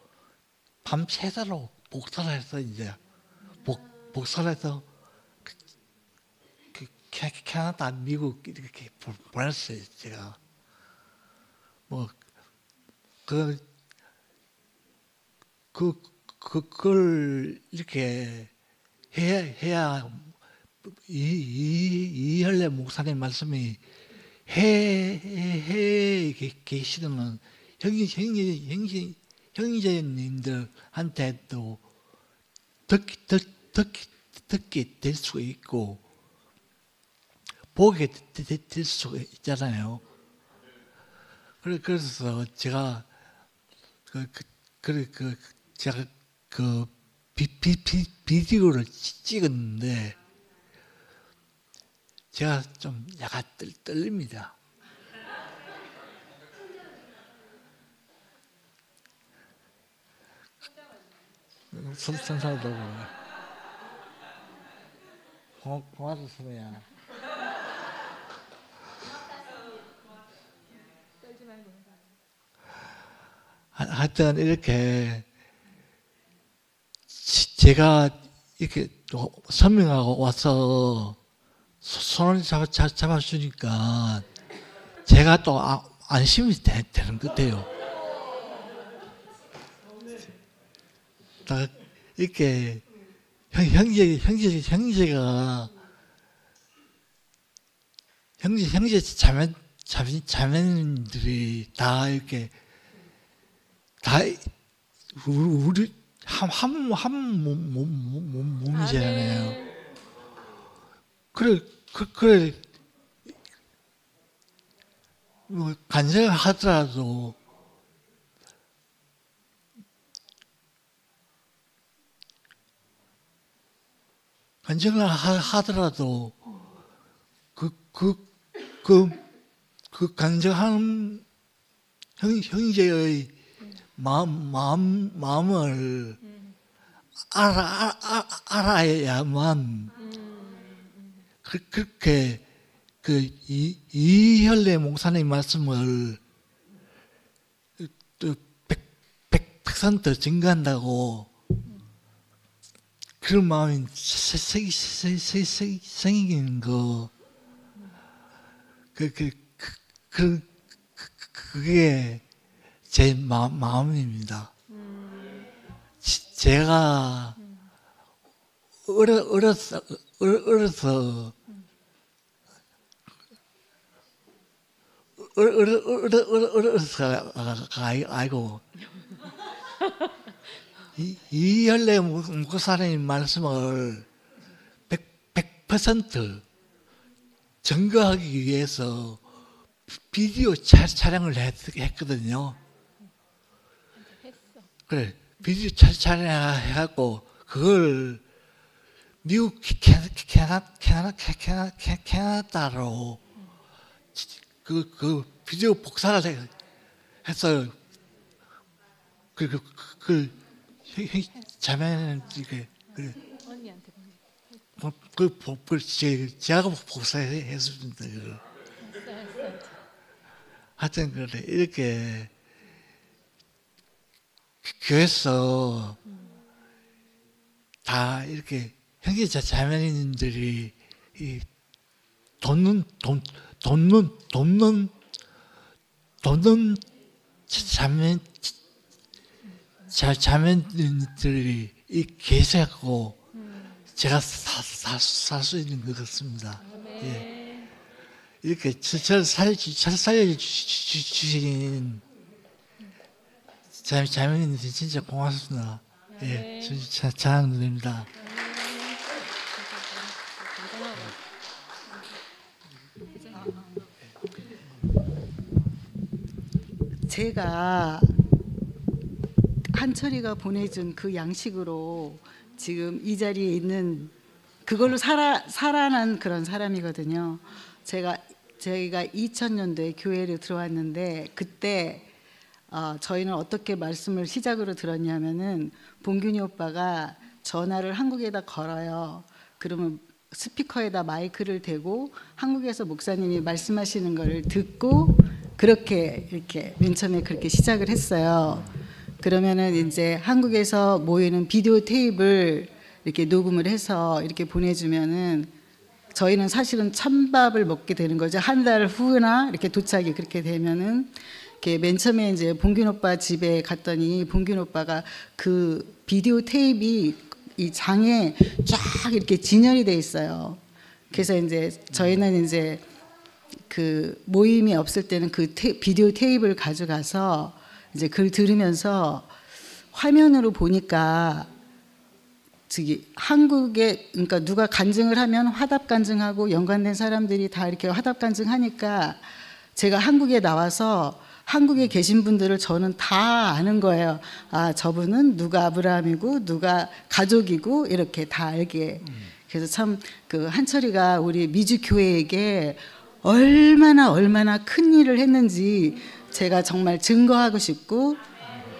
밤새도록 복사를 해서 이제 복사를 해서 캐나다, 미국 이렇게 보냈어요. 제가 뭐 그걸 이렇게 해야 이현래 목사님 말씀이 해 계시는 형제님들한테도 듣게 될 수가 있고 보게 될 수가 있잖아요. 그래서 제가 제가 그 비디오를 찍었는데 제가 좀 약간 떨립니다. 선사도 고맙다 선배야. 하여튼 이렇게 제가 이렇게 설명하고 와서 손을 잡아주니까 제가 또 안심이 되는 것 같아요. 이렇게 형제 자매들이 다 이렇게 다 우리 한 몸이잖아요. 그래 뭐 간증을 하더라도 그 간증하는 형제의 마음을 알아야만 그렇게 이현래 목사님 말씀을 또 100% 증거한다고 그런 마음이 생기는 거 그게 제 마음입니다. 제가 어려서 알고 이현래 목사님 말씀을 100% 증거하기 위해서 비디오 촬영을 했거든요. 그래, 비디오 촬영해갖고 그걸 미국 캐나다로 그 비디오 복사를 해서 그 자매는 이게 언니한테 제가 복사했습니다. 하여튼 그래 이렇게 교회에서 다 이렇게 형제 자매님들이 돕는 자매들이 계셔갖고 제가 살 수 있는 것 같습니다. 예. 이렇게 저를 살려주신 자매님들 진짜 고맙습니다. 예, 진짜 자랑드립니다. 제가 한철이가 보내준 그 양식으로 지금 이 자리에 있는 그걸로 살아난 그런 사람이거든요. 저희가 2000년도에 교회를 들어왔는데 그때 저희는 어떻게 말씀을 시작으로 들었냐면은 봉균이 오빠가 전화를 한국에다 걸어요. 그러면 스피커에다 마이크를 대고 한국에서 목사님이 말씀하시는 거를 듣고 그렇게 이렇게 맨 처음에 그렇게 시작을 했어요. 그러면은 이제 한국에서 모이는 비디오 테이프를 이렇게 녹음을 해서 이렇게 보내주면은 저희는 사실은 찬밥을 먹게 되는 거죠. 한 달 후나 이렇게 도착이 그렇게 되면은 이렇게 맨 처음에 이제 봉균 오빠 집에 갔더니 봉균 오빠가 그 비디오 테이프이 이 장에 쫙 이렇게 진열이 돼 있어요. 그래서 이제 저희는 이제 그 모임이 없을 때는 그 비디오 테이프를 가져가서 이제 그걸 들으면서 화면으로 보니까 저기 한국에 그러니까 누가 간증을 하면 화답 간증하고 연관된 사람들이 다 이렇게 화답 간증하니까 제가 한국에 나와서 한국에 계신 분들을 저는 다 아는 거예요. 아, 저분은 누가 아브라함이고 누가 가족이고 이렇게 다 알게. 그래서 참 그 한철이가 우리 미주 교회에게 얼마나 큰 일을 했는지 제가 정말 증거하고 싶고,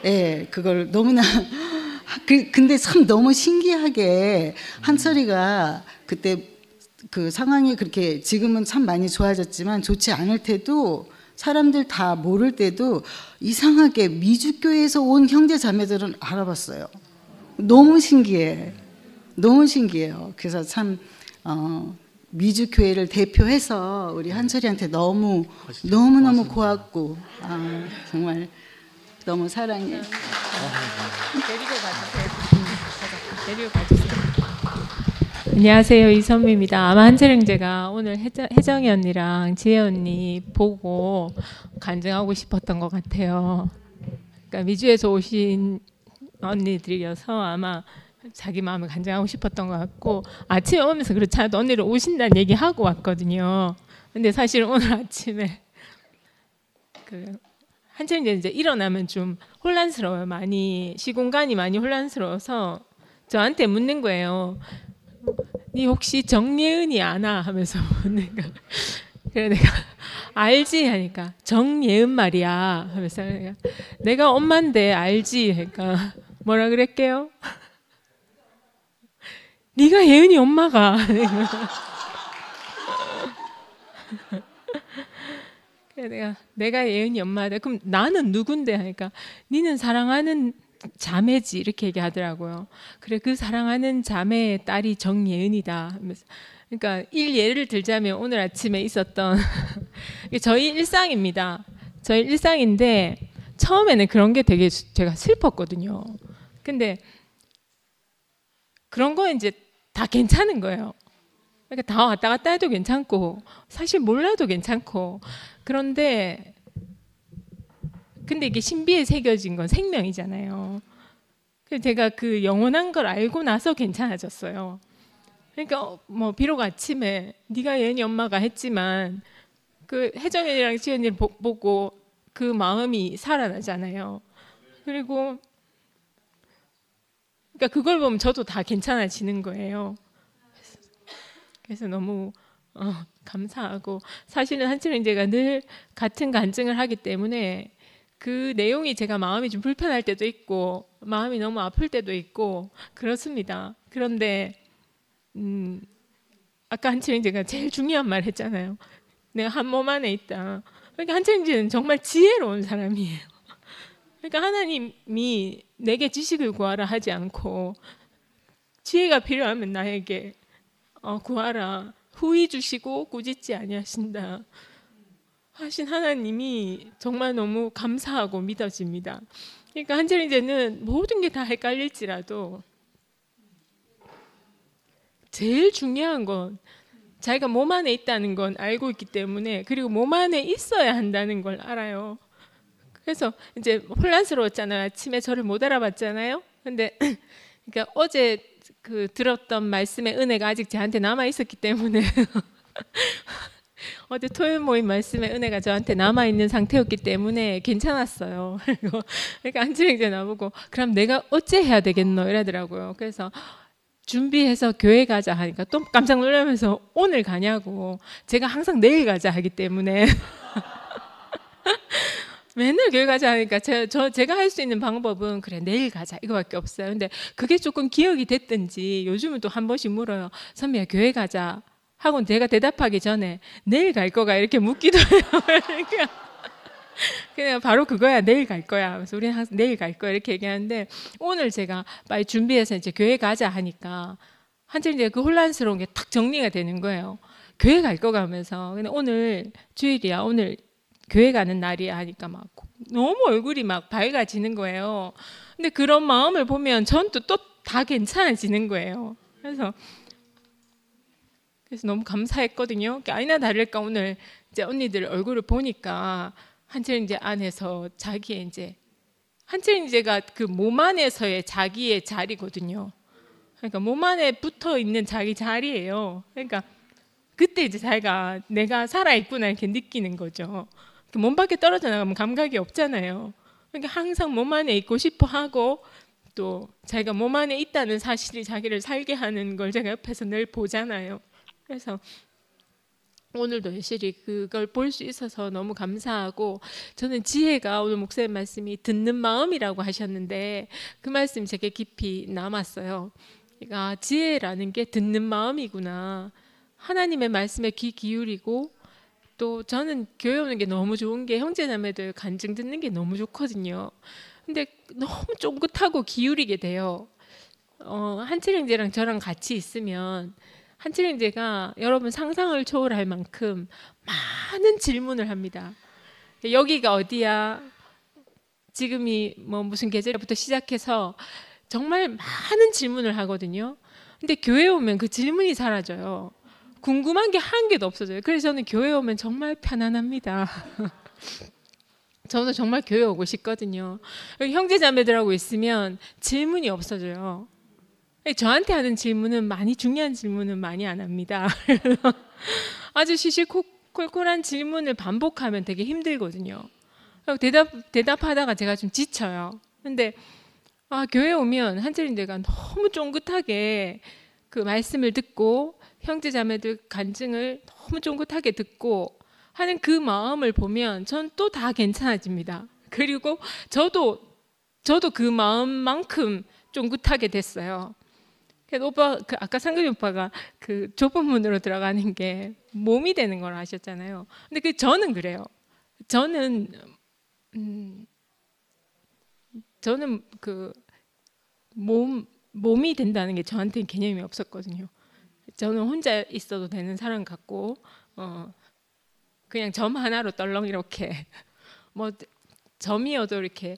예, 그걸 너무나 근데 참 너무 신기하게 한철이가 그때 그 상황이 그렇게 지금은 참 많이 좋아졌지만 좋지 않을 때도 사람들 다 모를 때도 이상하게 미주교회에서 온 형제 자매들은 알아봤어요. 너무 신기해. 너무 신기해요. 그래서 참 미주교회를 대표해서 우리 한철이한테 너무너무 고맙고 정말 너무 사랑해. 데리고 가주세요. 데리고 가주세요. 안녕하세요, 이선미입니다. 아마 한철 형제가 오늘 혜정이 언니랑 지혜 언니 보고 간증하고 싶었던 것 같아요. 그러니까 미주에서 오신 언니들이어서 아마 자기 마음을 간증하고 싶었던 것 같고, 아침에 오면서 그렇지 않아도 언니를 오신다는 얘기하고 왔거든요. 근데 사실 오늘 아침에 그 한철 형제 이제 일어나면 좀 혼란스러워요. 많이 시공간이 많이 혼란스러워서 저한테 묻는 거예요. 니 혹시 정예은이 아나? 하면서 묻는 거. 그래 내가 알지 하니까 정예은 말이야 하면서 내가 엄마인데 알지 하니까 뭐라 그랬게요? 네가 예은이 엄마가. 그래 내가 예은이 엄마다. 그럼 나는 누군데 하니까 니는 사랑하는 자매지 이렇게 얘기하더라고요. 그래 그 사랑하는 자매의 딸이 정예은이다 하면서. 그러니까 예를 들자면 오늘 아침에 있었던 저희 일상입니다. 저희 일상인데 처음에는 그런 게 되게 제가 슬펐거든요. 근데 그런 거 이제 다 괜찮은 거예요. 그러니까 다 왔다 갔다 해도 괜찮고 사실 몰라도 괜찮고. 그런데 근데 이게 신비에 새겨진 건 생명이잖아요. 그래서 제가 그 영원한 걸 알고 나서 괜찮아졌어요. 그러니까 뭐 비록 아침에 네가 예은이 엄마가 했지만 그 혜정이랑 지연이를 보고 그 마음이 살아나잖아요. 그리고 그러니까 그걸 보면 저도 다 괜찮아지는 거예요. 그래서 너무 감사하고, 사실은 한철 형제가 늘 같은 간증을 하기 때문에 그 내용이 제가 마음이 좀 불편할 때도 있고 마음이 너무 아플 때도 있고 그렇습니다. 그런데 아까 한철 형제가 제일 중요한 말 했잖아요. 내가 한 몸 안에 있다. 그러니까 한철 형제는 정말 지혜로운 사람이에요. 그러니까 하나님이 내게 지식을 구하라 하지 않고 지혜가 필요하면 나에게 구하라. 후히 주시고 꾸짖지 아니하신다 하신 하나님이 정말 너무 감사하고 믿어집니다. 그러니까 한철 형제는 모든 게 다 헷갈릴지라도 제일 중요한 건 자기가 몸 안에 있다는 건 알고 있기 때문에, 그리고 몸 안에 있어야 한다는 걸 알아요. 그래서 이제 혼란스러웠잖아요. 아침에 저를 못 알아봤잖아요. 근데 그러니까 어제 그 들었던 말씀의 은혜가 아직 저한테 남아 있었기 때문에 어제 토요일 모임 말씀에 은혜가 저한테 남아 있는 상태였기 때문에 괜찮았어요. 그러니까 안지행제 나보고 그럼 내가 어째 해야 되겠노 이러더라고요. 그래서 준비해서 교회 가자 하니까 또 깜짝 놀라면서 오늘 가냐고. 제가 항상 내일 가자 하기 때문에 맨날 교회 가자 하니까 제가 할 수 있는 방법은 그래 내일 가자 이거밖에 없어요. 근데 그게 조금 기억이 됐든지 요즘은 또 한 번씩 물어요. 선미야 교회 가자 하고 제가 대답하기 전에 내일 갈 거가 이렇게 묻기도 해요. 그러니까 그냥 바로 그거야. 내일 갈 거야. 그래서 우리는 항상 내일 갈 거야 이렇게 얘기하는데 오늘 제가 빨리 준비해서 이제 교회 가자 하니까 한참 이제 그 혼란스러운 게 탁 정리가 되는 거예요. 교회 갈 거가 하면서 근데 오늘 주일이야. 오늘 교회 가는 날이야 하니까 막 너무 얼굴이 막 밝아지는 거예요. 근데 그런 마음을 보면 전 또 다 괜찮아지는 거예요. 그래서 너무 감사했거든요. 아니나 다를까 오늘 이제 언니들 얼굴을 보니까 한철인제 안에서 자기의 이제 한철인제가 그 몸 안에서의 자기의 자리거든요. 그러니까 몸 안에 붙어 있는 자기 자리예요. 그러니까 그때 이제 자기가 내가 살아 있구나 이렇게 느끼는 거죠. 몸 밖에 떨어져 나가면 감각이 없잖아요. 그러니까 항상 몸 안에 있고 싶어 하고 또 자기가 몸 안에 있다는 사실이 자기를 살게 하는 걸 제가 옆에서 늘 보잖아요. 그래서 오늘도 여실히 그걸 볼 수 있어서 너무 감사하고 저는 지혜가 오늘 목사님 말씀이 듣는 마음이라고 하셨는데 그 말씀이 제게 깊이 남았어요. 그러니까 지혜라는 게 듣는 마음이구나. 하나님의 말씀에 귀 기울이고 또 저는 교회 오는 게 너무 좋은 게 형제자매들 간증 듣는 게 너무 좋거든요. 근데 너무 쫑긋하고 기울이게 돼요. 한철형제랑 저랑 같이 있으면 한철형제가 여러분 상상을 초월할 만큼 많은 질문을 합니다. 여기가 어디야? 지금이 뭐 무슨 계절부터 시작해서 정말 많은 질문을 하거든요. 근데 교회 오면 그 질문이 사라져요. 궁금한 게 한 개도 없어져요. 그래서 저는 교회 오면 정말 편안합니다. 저는 정말 교회 오고 싶거든요. 형제자매들하고 있으면 질문이 없어져요. 저한테 하는 질문은 많이 중요한 질문은 많이 안 합니다. 아주 시시콜콜한 질문을 반복하면 되게 힘들거든요. 대답하다가 제가 좀 지쳐요. 근데 교회 오면 한철인제가 너무 쫑긋하게 그 말씀을 듣고 형제자매들 간증을 너무 쫑긋하게 듣고 하는 그 마음을 보면 전 또 다 괜찮아집니다. 그리고 저도 그 마음만큼 쫑긋하게 됐어요. 그래서 오빠 아까 상근이 오빠가 그 좁은 문으로 들어가는 게 몸이 되는 걸 아셨잖아요. 근데 저는 그래요. 저는 그 몸이 된다는 게 저한테는 개념이 없었거든요. 저는 혼자 있어도 되는 사람 같고 그냥 점 하나로 떨렁 이렇게 뭐 점이어도 이렇게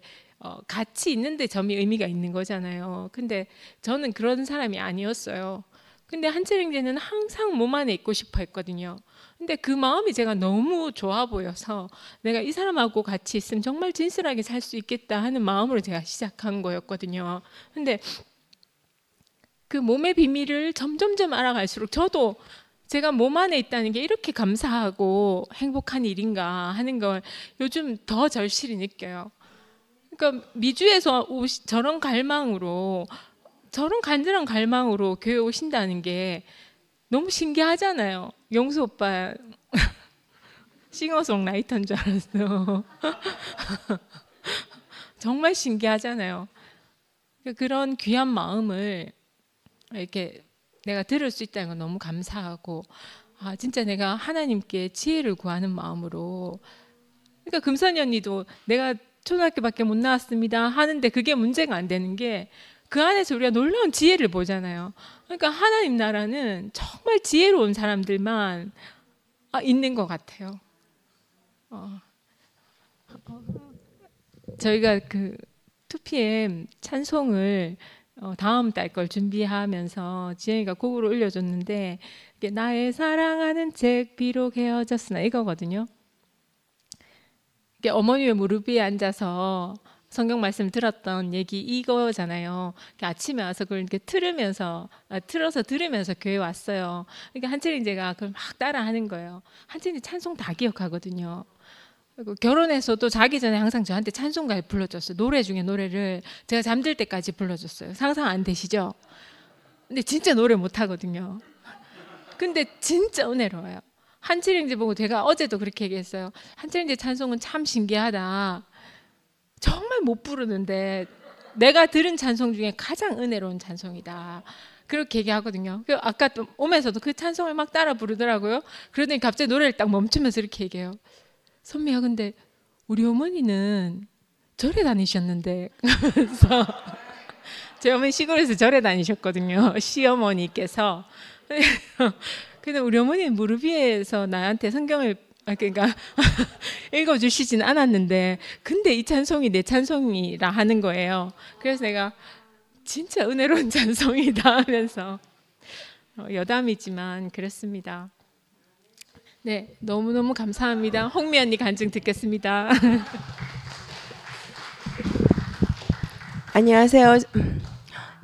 같이 있는데 점이 의미가 있는 거잖아요. 근데 저는 그런 사람이 아니었어요. 근데 한철형제는 항상 몸 안에 있고 싶어 했거든요. 근데 그 마음이 제가 너무 좋아 보여서 내가 이 사람하고 같이 있으면 정말 진실하게 살 수 있겠다 하는 마음으로 제가 시작한 거였거든요. 근데 그 몸의 비밀을 점점점 알아갈수록 저도 제가 몸 안에 있다는 게 이렇게 감사하고 행복한 일인가 하는 걸 요즘 더 절실히 느껴요. 그러니까 미주에서 저런 갈망으로 저런 간절한 갈망으로 교회 오신다는 게 너무 신기하잖아요. 영수 오빠 싱어송라이터인 줄 알았어요. 정말 신기하잖아요. 그런 귀한 마음을 이렇게 내가 들을 수 있다는 건 너무 감사하고 진짜 내가 하나님께 지혜를 구하는 마음으로 그러니까 금선이 언니도 내가 초등학교밖에 못 나왔습니다 하는데 그게 문제가 안 되는 게 그 안에서 우리가 놀라운 지혜를 보잖아요. 그러니까 하나님 나라는 정말 지혜로운 사람들만 있는 것 같아요. 저희가 그 2PM 찬송을 다음 달 걸 준비하면서 지영이가 곡으로 올려줬는데 나의 사랑하는 책 비록 헤어졌으나 이거거든요. 어머님의 무릎 위에 앉아서 성경 말씀 들었던 얘기 이거잖아요. 아침에 와서 그걸 이렇게 틀어서 들으면서 교회 왔어요. 그러니까 한채린제가 그걸 막 따라하는 거예요. 한채린 찬송 다 기억하거든요. 그리고 결혼해서도 자기 전에 항상 저한테 찬송가를 불러줬어요. 노래 중에 노래를 제가 잠들 때까지 불러줬어요. 상상 안 되시죠? 근데 진짜 노래 못하거든요. 근데 진짜 은혜로워요. 한채린제 보고 제가 어제도 그렇게 얘기했어요. 한채린제 찬송은 참 신기하다. 정말 못 부르는데 내가 들은 찬송 중에 가장 은혜로운 찬송이다. 그렇게 얘기하거든요. 아까 또 오면서도 그 찬송을 막 따라 부르더라고요. 그러더니 갑자기 노래를 딱 멈추면서 이렇게 얘기해요. 선미야, 근데 우리 어머니는 절에 다니셨는데. 그래서 제 어머니 시골에서 절에 다니셨거든요. 시어머니께서. 근데 우리 어머니는 무릎 위에서 나한테 성경을 그러니까 읽어주시진 않았는데, 근데 이 찬송이 내 찬송이라 하는 거예요. 그래서 내가 진짜 은혜로운 찬송이다 하면서 여담이지만 그랬습니다. 네, 너무너무 감사합니다. 홍미 언니 간증 듣겠습니다. 안녕하세요.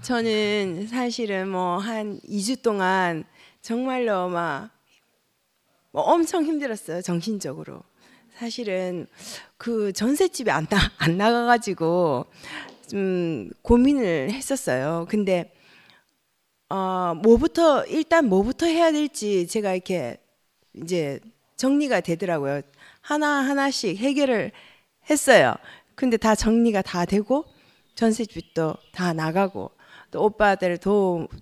저는 사실은 뭐 한 2주 동안 정말로 막 엄청 힘들었어요. 정신적으로. 사실은 그 전셋집에 안 나가가지고 좀 고민을 했었어요. 근데 일단 뭐부터 해야 될지 제가 이렇게 이제 정리가 되더라고요. 하나씩 해결을 했어요. 근데 다 정리가 다 되고 전셋집도 다 나가고 또 오빠들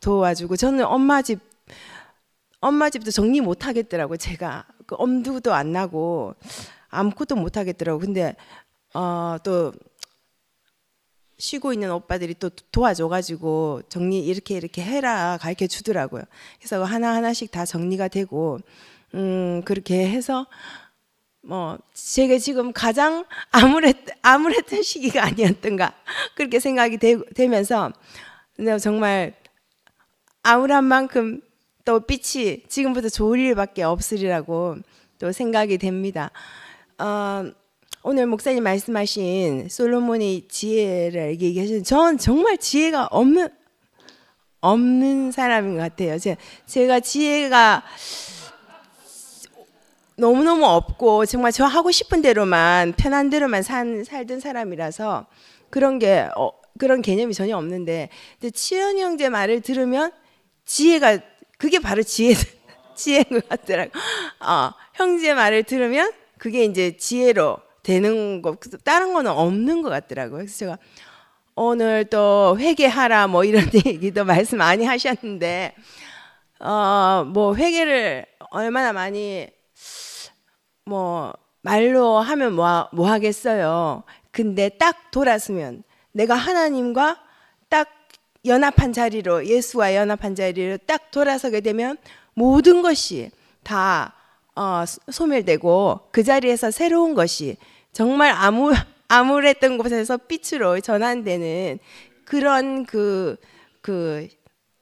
도와주고, 저는 엄마 집도 정리 못 하겠더라고요. 제가 그 엄두도 안 나고 아무것도 못 하겠더라고요. 근데 또 쉬고 있는 오빠들이 또 도와줘가지고 정리 이렇게 해라 가르쳐 주더라고요. 그래서 하나씩 다 정리가 되고 그렇게 해서 뭐 제가 지금 가장 암울했던 시기가 아니었던가 그렇게 생각이 되면서, 근데 정말 암울한 만큼 또 빛이 지금부터 좋을 일밖에 없으리라고 또 생각이 됩니다. 오늘 목사님 말씀하신 솔로몬의 지혜를 얘기하신, 전 정말 지혜가 없는 사람인 것 같아요. 제가 지혜가 너무너무 없고 정말 저 하고 싶은 대로만 편한 대로만 살던 사람이라서 그런 개념이 전혀 없는데, 근데 치현이 형제 말을 들으면 그게 바로 지혜인 것 같더라고요. 형제 말을 들으면 그게 이제 지혜로 되는 거, 다른 거는 없는 것 같더라고요. 그래서 제가 오늘 또 회개하라 뭐 이런 얘기도 말씀 많이 하셨는데, 뭐 회개를 얼마나 많이 뭐 말로 하면 뭐 하겠어요. 근데 딱 돌아서면 내가 하나님과 딱 연합한 자리로, 예수와 연합한 자리로 딱 돌아서게 되면 모든 것이 다 소멸되고 그 자리에서 새로운 것이 정말 암울했던 곳에서 빛으로 전환되는 그런 그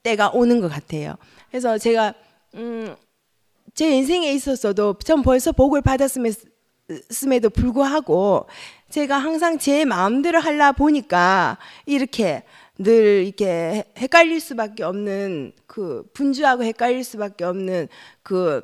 때가 오는 것 같아요. 그래서 제가 제 인생에 있어서도 전 벌써 복을 받았음에도 불구하고 제가 항상 제 마음대로 하려 보니까 이렇게 늘 이렇게 헷갈릴 수밖에 없는, 그 분주하고 헷갈릴 수밖에 없는 그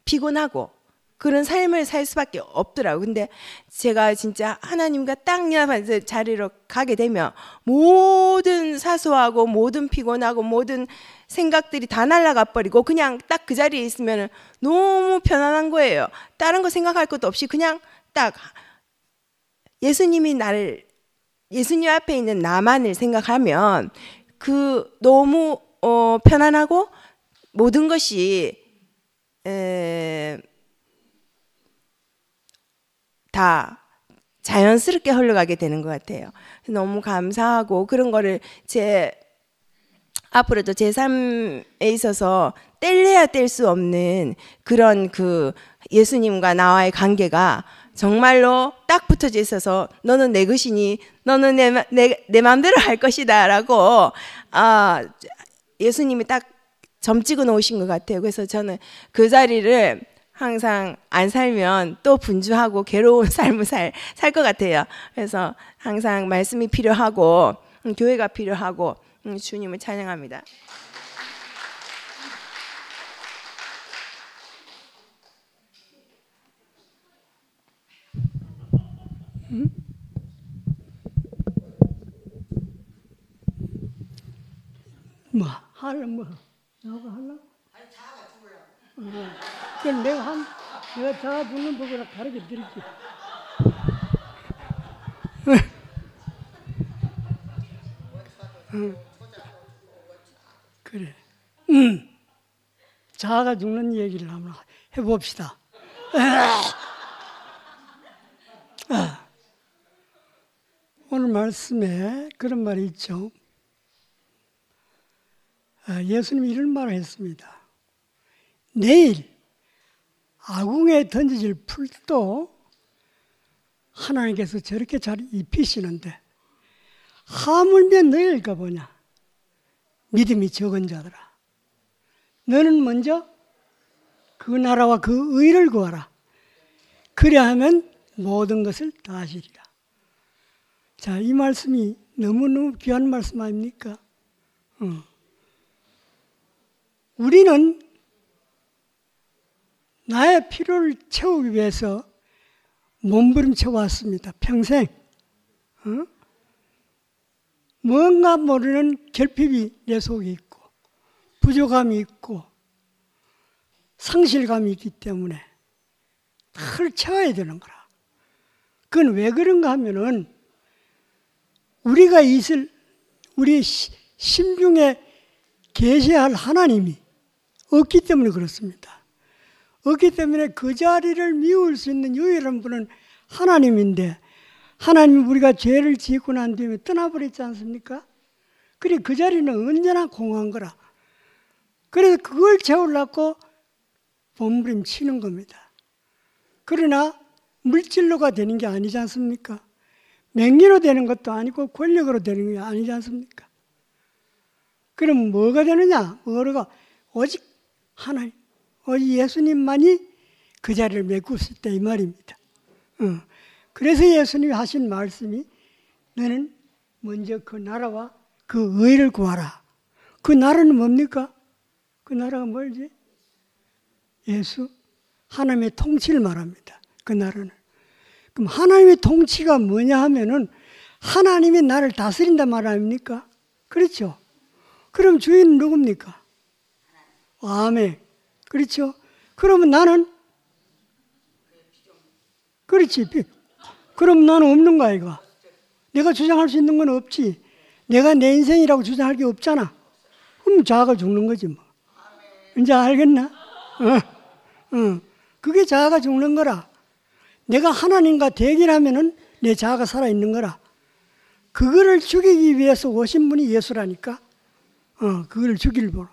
피곤하고 그런 삶을 살 수밖에 없더라고요. 근데 제가 진짜 하나님과 딱 연합한 자리로 가게 되면 모든 사소하고 모든 피곤하고 모든 생각들이 다 날아가 버리고 그냥 딱 그 자리에 있으면 너무 편안한 거예요. 다른 거 생각할 것도 없이 그냥 딱 예수님 앞에 있는 나만을 생각하면 그 너무 편안하고 모든 것이 다 자연스럽게 흘러가게 되는 것 같아요. 너무 감사하고 그런 거를 앞으로도 제 삶에 있어서 뗄래야 뗄 수 없는 그런 그 예수님과 나와의 관계가 정말로 딱 붙어져 있어서 너는 내 것이니 너는 내 마음대로 할 것이다 라고 예수님이 딱 점 찍어 놓으신 것 같아요. 그래서 저는 그 자리를 항상 안 살면 또 분주하고 괴로운 삶을 살 것 같아요. 그래서 항상 말씀이 필요하고 교회가 필요하고 주님을 찬양합니다. 뭐 할래 뭐 나가 할라? 아니 자아가 죽으려. 그럼 내가 자아 죽는 법을 가르쳐 드릴게. 그래. 자아가 죽는 얘기를 한번 해봅시다. 오늘 말씀에 그런 말이 있죠. 예수님이 이런 말을 했습니다. 내일 아궁에 던져질 풀도 하나님께서 저렇게 잘 입히시는데 하물며 너희가 뭐냐? 믿음이 적은 자들아. 너는 먼저 그 나라와 그 의를 구하라. 그래야 하면 모든 것을 다 하시리라. 자, 이 말씀이 너무너무 귀한 말씀 아닙니까? 우리는 나의 필요를 채우기 위해서 몸부림쳐 왔습니다. 평생. 뭔가 모르는 결핍이 내 속에 있고 부족함이 있고 상실감이 있기 때문에 늘 채워야 되는 거라. 그건 왜 그런가 하면은 우리가 우리 심중에 계셔야 할 하나님이 없기 때문에 그렇습니다. 없기 때문에 그 자리를 미울 수 있는 유일한 분은 하나님인데 하나님이 우리가 죄를 짓고 난 뒤에 떠나버렸지 않습니까? 그래 그 자리는 언제나 공허한 거라. 그래서 그걸 채우려고 몸부림치는 겁니다. 그러나 물질로가 되는 게 아니지 않습니까? 명예로 되는 것도 아니고 권력으로 되는 게 아니지 않습니까? 그럼 뭐가 되느냐? 뭐가 오직 하나님, 오직 예수님만이 그 자리를 메꿀 수 있다 이 말입니다. 그래서 예수님이 하신 말씀이 너는 먼저 그 나라와 그 의를 구하라. 그 나라는 뭡니까? 그 나라가 뭘지? 예수, 하나님의 통치를 말합니다. 그 나라는. 그럼 하나님의 통치가 뭐냐 하면은 하나님이 나를 다스린단 말 아닙니까? 그렇죠? 그럼 주인은 누굽니까? 아멘. 그렇죠? 그러면 나는 그렇지. 그럼 나는 없는 거야 이거. 내가 주장할 수 있는 건 없지. 내가 내 인생이라고 주장할 게 없잖아. 그럼 자아가 죽는 거지 뭐. 이제 알겠나? 그게 자아가 죽는 거라. 내가 하나님과 대결하면은 내 자아가 살아있는 거라. 그거를 죽이기 위해서 오신 분이 예수라니까. 그걸 죽일 보러.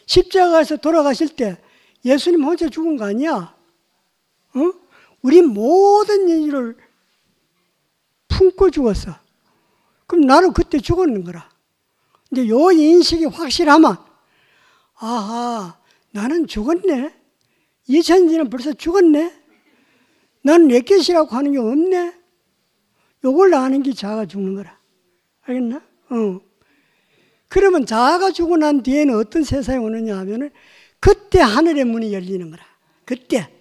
십자가에서 돌아가실 때 예수님 혼자 죽은 거 아니야. 우리 모든 인류를 품고 죽었어. 그럼 나는 그때 죽었는 거라. 근데 요 인식이 확실하면 아하 나는 죽었네. 2000년은 벌써 죽었네. 나는 내 것이라고 하는 게 없네. 요걸 아는 게 자아가 죽는 거라. 알겠나? 그러면 자아가 죽고 난 뒤에는 어떤 세상이 오느냐 하면은 그때 하늘의 문이 열리는 거라. 그때.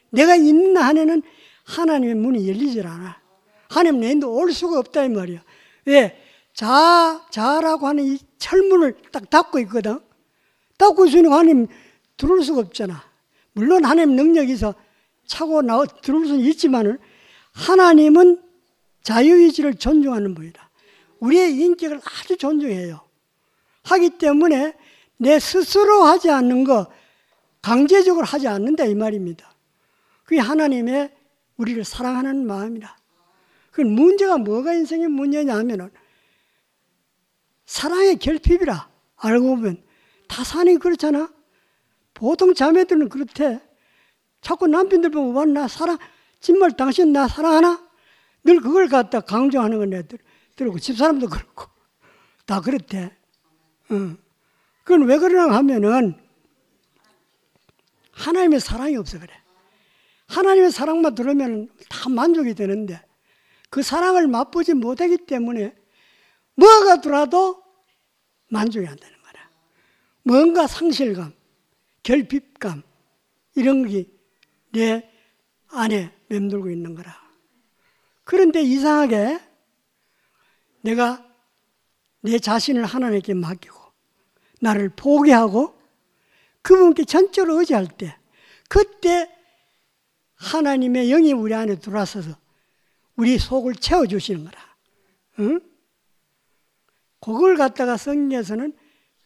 내가 있는 한에는 하나님의 문이 열리질 않아. 하나님 내인데 올 수가 없다 이 말이야. 왜? 자아라고 하는 이 철문을 딱 닫고 있거든. 닫고 있으니까 하나님 들어올 수가 없잖아. 물론 하나님 능력이 있어 차고 들어올 수는 있지만은 하나님은 자유의지를 존중하는 분이다. 우리의 인격을 아주 존중해요. 하기 때문에 내 스스로 하지 않는 거 강제적으로 하지 않는다 이 말입니다. 그게 하나님의 우리를 사랑하는 마음이다. 그 문제가 뭐가 인생의 문제냐 하면은 사랑의 결핍이라. 알고 보면 다 사람이 그렇잖아. 보통 자매들은 그렇대. 자꾸 남편들 보면 와, 나 사랑, 정말 당신 나 사랑하나? 늘 그걸 갖다 강조하는 건 애들 들고 집사람도 그렇고 다 그렇대. 그건 왜 그러나 하면은 하나님의 사랑이 없어 그래. 하나님의 사랑만 들으면 다 만족이 되는데 그 사랑을 맛보지 못하기 때문에 뭐가 들어도 만족이 안 되는 거라. 뭔가 상실감, 결핍감 이런 게 내 안에 맴돌고 있는 거라. 그런데 이상하게 내가 내 자신을 하나님께 맡기고 나를 포기하고 그분께 전적으로 의지할 때 그때 하나님의 영이 우리 안에 들어와서 우리 속을 채워주시는 거라. 응? 그걸 갖다가 성경에서는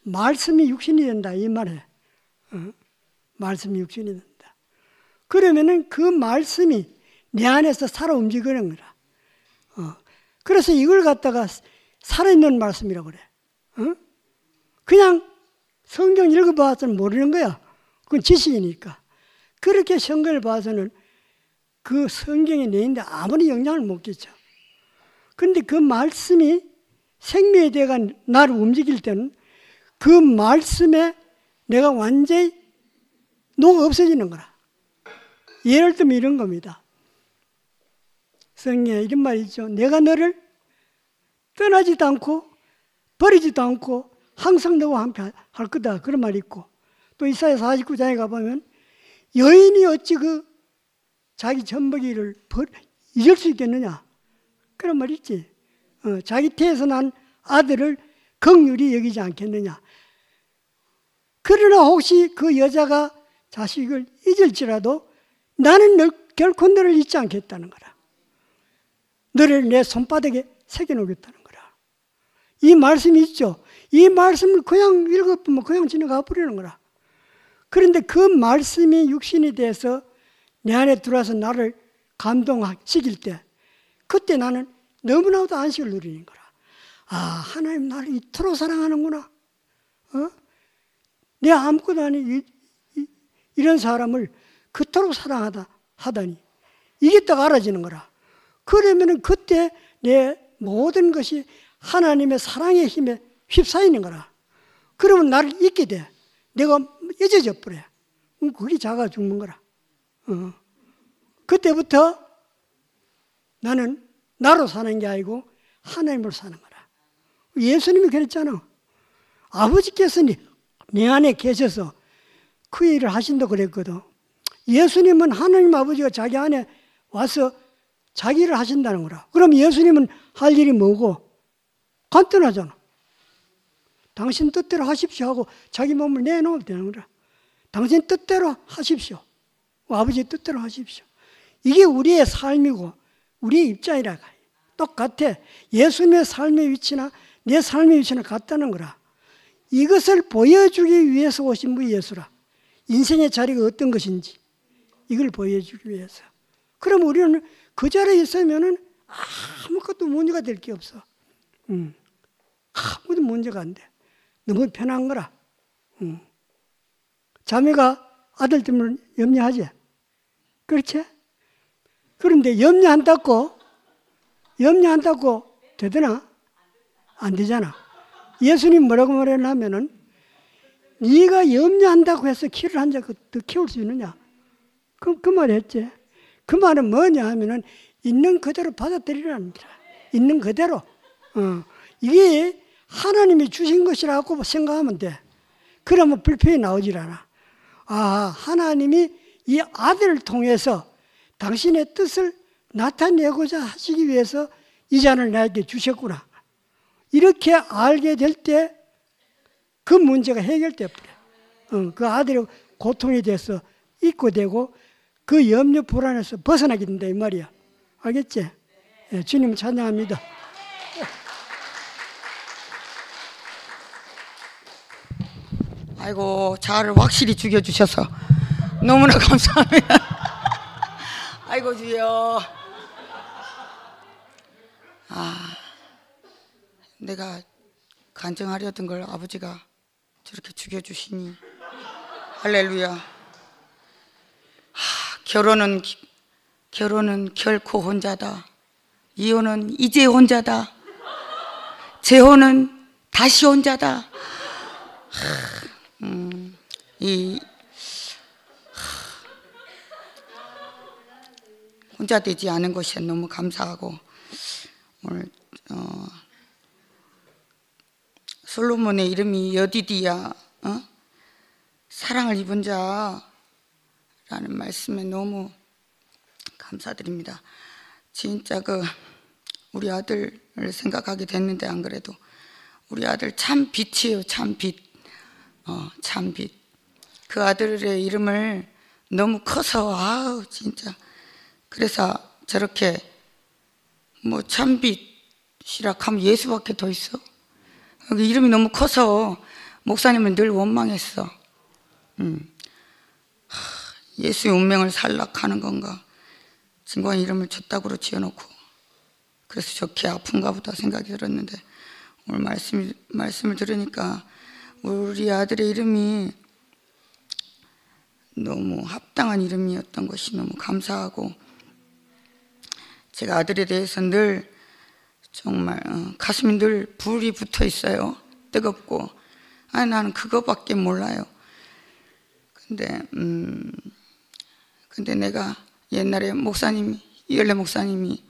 말씀이 육신이 된다 이 말에. 응? 말씀이 육신이 된다. 그러면은 그 말씀이 내 안에서 살아 움직이는 거라. 그래서 이걸 갖다가 살아있는 말씀이라고 그래. 응? 그냥 성경 읽어봐서는 모르는 거야. 그건 지식이니까. 그렇게 성경을 봐서는 그 성경이 내 있는데 아무리 영향을 못 끼쳐. 그런데 그 말씀이 생명에 대가 나를 움직일 때는 그 말씀에 내가 완전히 녹아 없어지는 거라. 예를 들면 이런 겁니다. 성경에 이런 말이 있죠. 내가 너를 떠나지도 않고 버리지도 않고 항상 너와 함께 할 거다. 그런 말이 있고 또 이사야 49장에 가보면 여인이 어찌 그 자기 젖먹이를 잊을 수 있겠느냐. 그런 말이 있지. 자기 태에서 난 아들을 긍휼히 여기지 않겠느냐. 그러나 혹시 그 여자가 자식을 잊을지라도 나는 결코 너를 잊지 않겠다는 거라. 너를 내 손바닥에 새겨놓겠다는 거라. 이 말씀이 있죠. 이 말씀을 그냥 읽어보면 그냥 지나가 버리는 거라. 그런데 그 말씀이 육신이 돼서 내 안에 들어와서 나를 감동시킬 때 그때 나는 너무나도 안식을 누리는 거라. 아, 하나님 나를 이토록 사랑하는구나. 내 아무것도 아닌 이런 사람을 그토록 사랑하다니 이게 딱 알아지는 거라. 그러면은 그때 내 모든 것이 하나님의 사랑의 힘에 휩싸이는 거라. 그러면 나를 잊게 돼. 내가 잊어져 버려. 그게 자가 죽는 거라. 그때부터 나는 나로 사는 게 아니고 하나님으로 사는 거라. 예수님이 그랬잖아. 아버지께서 내 안에 계셔서 그 일을 하신다고 그랬거든. 예수님은 하나님 아버지가 자기 안에 와서 자기 일을 하신다는 거라. 그럼 예수님은 할 일이 뭐고? 간단하잖아. 당신 뜻대로 하십시오 하고 자기 몸을 내놓으면 되는 거라. 당신 뜻대로 하십시오. 아버지의 뜻대로 하십시오. 이게 우리의 삶이고 우리의 입장이라. 똑같아. 예수님의 삶의 위치나 내 삶의 위치는 같다는 거라. 이것을 보여주기 위해서 오신 분이 예수라. 인생의 자리가 어떤 것인지 이걸 보여주기 위해서. 그럼 우리는 그 자리에 있으면은 아무것도 문제가 될 게 없어. 아무것도 문제가 안 돼. 너무 편한 거라. 자매가 아들 때문에 염려하지? 그렇지? 그런데 염려한다고 되더나? 안 되잖아. 예수님 뭐라고 말했냐면은 네가 염려한다고 해서 키를 한 적 더 키울 수 있느냐? 그 말 했지. 그 말은 뭐냐 하면은 있는 그대로 받아들이라는 거야. 있는 그대로. 이게 하나님이 주신 것이라고 생각하면 돼. 그러면 불평이 나오질 않아. 아, 하나님이 이 아들을 통해서 당신의 뜻을 나타내고자 하시기 위해서 이 잔을 나에게 주셨구나. 이렇게 알게 될 때 그 문제가 해결돼 버려. 그 아들의 고통에 대해서 잊고 되고 그 염려 불안에서 벗어나게 된다 이 말이야. 알겠지? 네, 주님 찬양합니다. 아이고 자아를 확실히 죽여주셔서 너무나 감사합니다. 아이고 주여. 내가 간증하려던 걸 아버지가 저렇게 죽여주시니 할렐루야. 결혼은 결코 혼자다. 이혼은 이제 혼자다. 재혼은 다시 혼자다. 혼자 되지 않은 것이 너무 감사하고, 오늘 솔로몬의 이름이 여디디야, 사랑을 입은 자라는 말씀에 너무 감사드립니다. 진짜 우리 아들을 생각하게 됐는데, 안 그래도 우리 아들 참 빛이에요. 참 빛. 참 빛. 그 아들의 이름을 너무 커서 아우 진짜, 그래서 저렇게 뭐 참빛이라 하면 예수밖에 더 있어. 여기 이름이 너무 커서 목사님은 늘 원망했어. 예수의 운명을 살락하는 건가, 진광 이름을 저따구로 지어놓고, 그래서 저렇게 아픈가 보다 생각이 들었는데, 오늘 말씀을 들으니까 우리 아들의 이름이 너무 합당한 이름이었던 것이 너무 감사하고, 제가 아들에 대해서 늘 정말 가슴이 늘 불이 붙어 있어요. 뜨겁고. 나는 그거밖에 몰라요. 근데 내가 옛날에 이열래 목사님이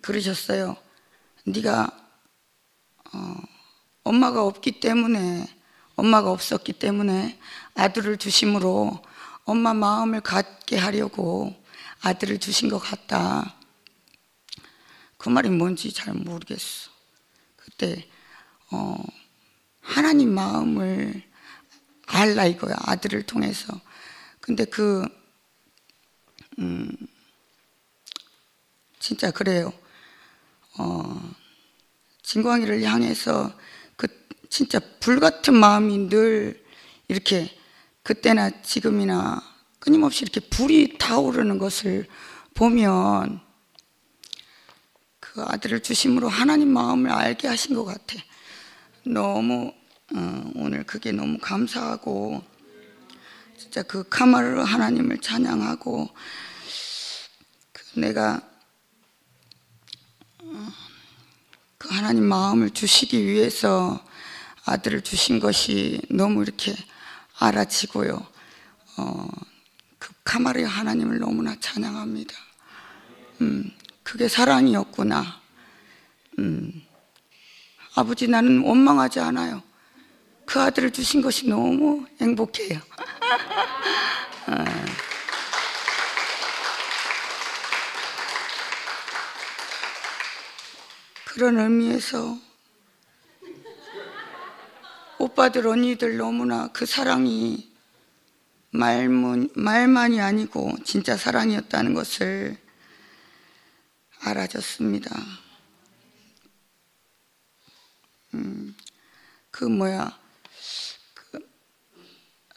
그러셨어요. 네가 엄마가 없었기 때문에 아들을 주심으로 엄마 마음을 갖게 하려고 아들을 주신 것 같다. 그 말이 뭔지 잘 모르겠어. 그때 하나님 마음을 알라 이거야, 아들을 통해서. 근데 진짜 그래요. 진광이를 향해서 진짜 불같은 마음이 늘 이렇게 그때나 지금이나 끊임없이 이렇게 불이 타오르는 것을 보면 그 아들을 주심으로 하나님 마음을 알게 하신 것 같아. 너무 오늘 그게 너무 감사하고, 진짜 그 카마르 하나님을 찬양하고, 내가 그 하나님 마음을 주시기 위해서 아들을 주신 것이 너무 이렇게 알아지고요. 그 카마르 하나님을 너무나 찬양합니다. 그게 사랑이었구나. 아버지, 나는 원망하지 않아요. 그 아들을 주신 것이 너무 행복해요. 그런 의미에서 오빠들, 언니들 너무나 그 사랑이 말만이 아니고 진짜 사랑이었다는 것을 알아줬습니다.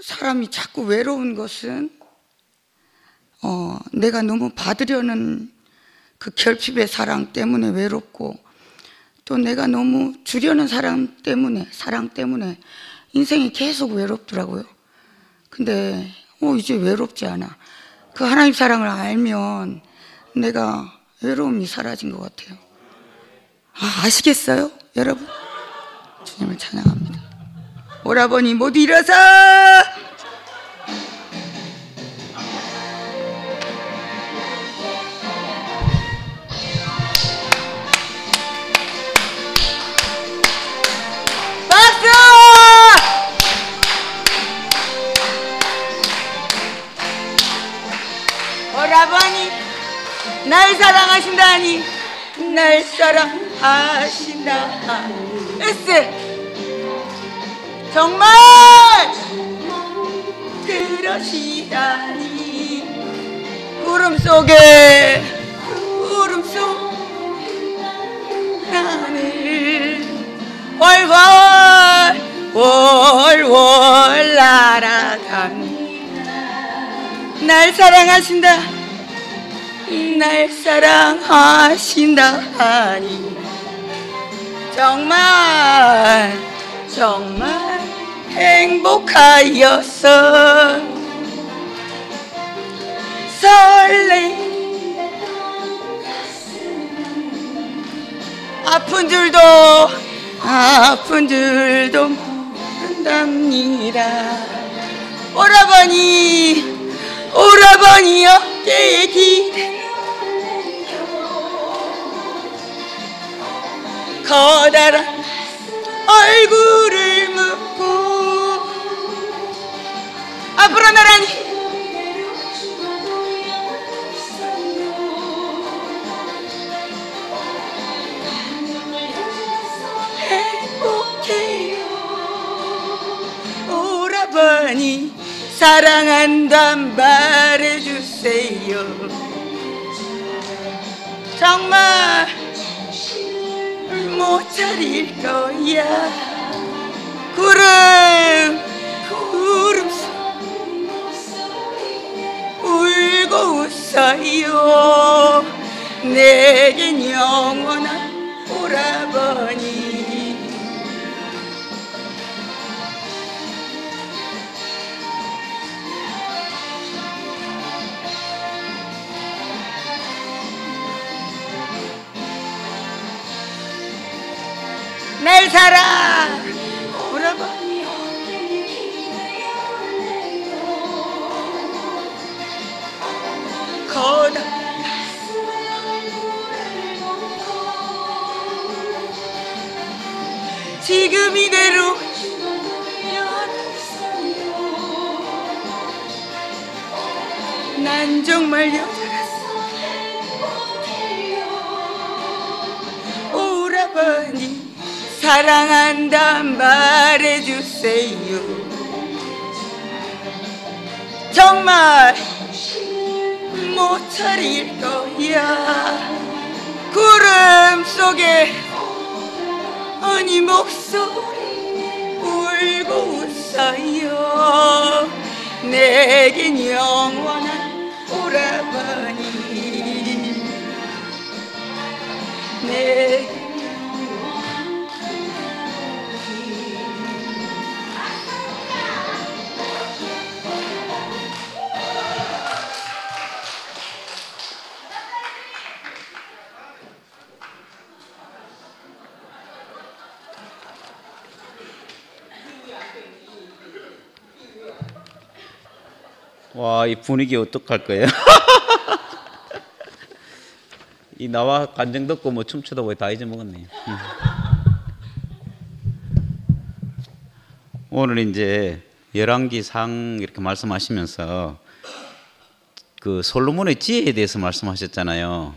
사람이 자꾸 외로운 것은 내가 너무 받으려는 그 결핍의 사랑 때문에 외롭고, 또 내가 너무 주려는 사랑 때문에 인생이 계속 외롭더라고요. 근데 이제 외롭지 않아. 그 하나님 사랑을 알면 내가 외로움이 사라진 것 같아요. 아시겠어요, 여러분? 주님을 찬양합니다. 오라버니 모두 일어서! 박수! 오라버니 날 사랑하신다니, 날 사랑하신다. 정말 그러시다니. 구름 속에 나를 월월 날아갑니다. 날 사랑하신다, 날 사랑하신다니. 정말 행복하였어. 아픈 줄도 모른답니다. 오라버니여 어깨에 기대 커다란 얼굴을 묻고 앞으로 나란히 행복해요 오라버니 사랑한단 말해주세요 정말 못 차릴 거야 구름 울고 웃어요 내겐 영원한 오라버니 날 사랑 오라버니 거다 지금 이대로 난 정말 여자라서 오라버니 사랑한단 말해주세요 정말 못 차릴 거야 구름 속에 언니 목소리 울고 웃어요 내겐 영원한 오라버니 내겐 와, 이 분위기 어떡할 거예요? 이 나와 간증 듣고 뭐 춤추다 보니 다 잊어먹었네. 오늘 이제 열왕기상 이렇게 말씀하시면서 그 솔로몬의 지혜에 대해서 말씀하셨잖아요.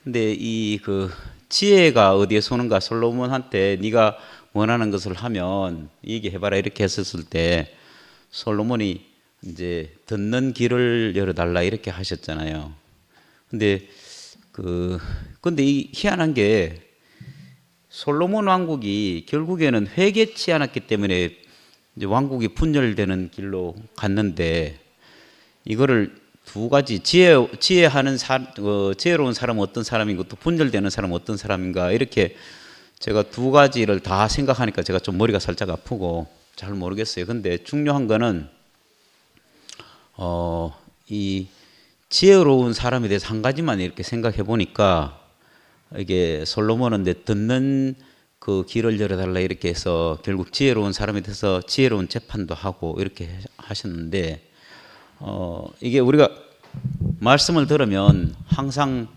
근데 이 그 지혜가 어디에서 오는가? 솔로몬한테 네가 원하는 것을 하면 얘기해봐라 이렇게 했었을 때 솔로몬이 이제 듣는 길을 열어달라 이렇게 하셨잖아요. 근데 근데 이 희한한 게 솔로몬 왕국이 결국에는 회개치 않았기 때문에 이제 왕국이 분열되는 길로 갔는데 이거를 두 가지 지혜로운 사람은 어떤 사람이고 또 분열되는 사람은 어떤 사람인가 이렇게 제가 두 가지를 다 생각하니까 제가 좀 머리가 살짝 아프고 잘 모르겠어요. 근데 중요한 거는 이 지혜로운 사람에 대해서 한 가지만 이렇게 생각해 보니까 이게 솔로몬은 듣는 그 길을 열어달라 이렇게 해서 결국 지혜로운 사람에 대해서 지혜로운 재판도 하고 이렇게 하셨는데 이게 우리가 말씀을 들으면 항상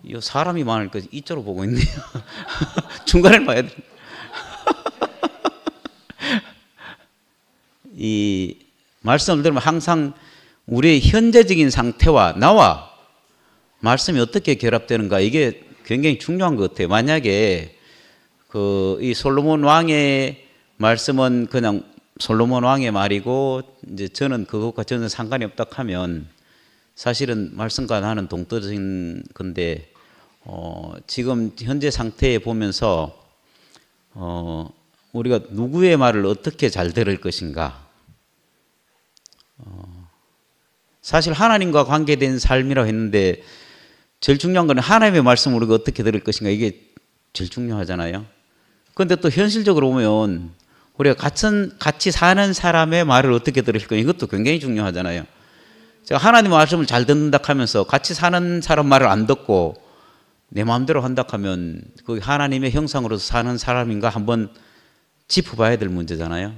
이 사람이 많으니까 이쪽으로 보고 있네요. 중간에 봐야 돼. 이 말씀을 들으면 항상 우리의 현재적인 상태와 나와 말씀이 어떻게 결합되는가 이게 굉장히 중요한 것 같아요. 만약에 이 솔로몬 왕의 말씀은 그냥 솔로몬 왕의 말이고 이제 저는 그것과 전혀 상관이 없다 하면 사실은 말씀과 나는 동떨어진 건데 지금 현재 상태에 보면서 우리가 누구의 말을 어떻게 잘 들을 것인가 사실 하나님과 관계된 삶이라고 했는데 제일 중요한 건 하나님의 말씀을 우리가 어떻게 들을 것인가 이게 제일 중요하잖아요. 그런데 또 현실적으로 보면 우리가 같이 사는 사람의 말을 어떻게 들을 것인가 이것도 굉장히 중요하잖아요. 제가 하나님의 말씀을 잘 듣는다 하면서 같이 사는 사람 말을 안 듣고 내 마음대로 한다 하면 그 하나님의 형상으로서 사는 사람인가 한번 짚어봐야 될 문제잖아요.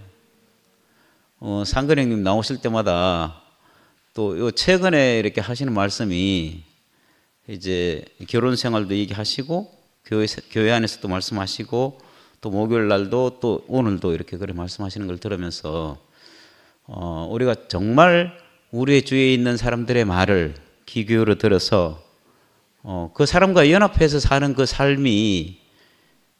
상근 형님 나오실 때마다 또 최근에 이렇게 하시는 말씀이 이제 결혼 생활도 얘기하시고 교회 안에서도 말씀하시고 또 목요일 날도 또 오늘도 이렇게 그래 말씀하시는 걸 들으면서 우리가 정말 우리의 주위에 있는 사람들의 말을 귀 기울여 들어서 그 사람과 연합해서 사는 그 삶이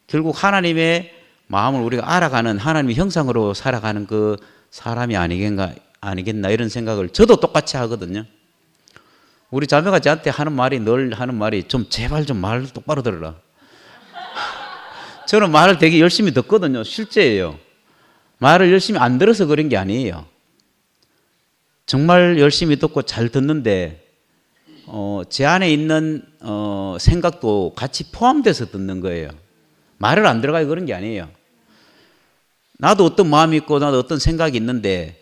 결국 하나님의 마음을 우리가 알아가는 하나님의 형상으로 살아가는 그 사람이 아니겠나 이런 생각을 저도 똑같이 하거든요. 우리 자매가 저한테 늘 하는 말이 좀 제발 좀 말 똑바로 들어라. 저는 말을 되게 열심히 듣거든요. 실제예요. 말을 열심히 안 들어서 그런 게 아니에요. 정말 열심히 듣고 잘 듣는데 제 안에 있는 생각도 같이 포함돼서 듣는 거예요. 말을 안 들어가요 그런 게 아니에요. 나도 어떤 마음이 있고 나도 어떤 생각이 있는데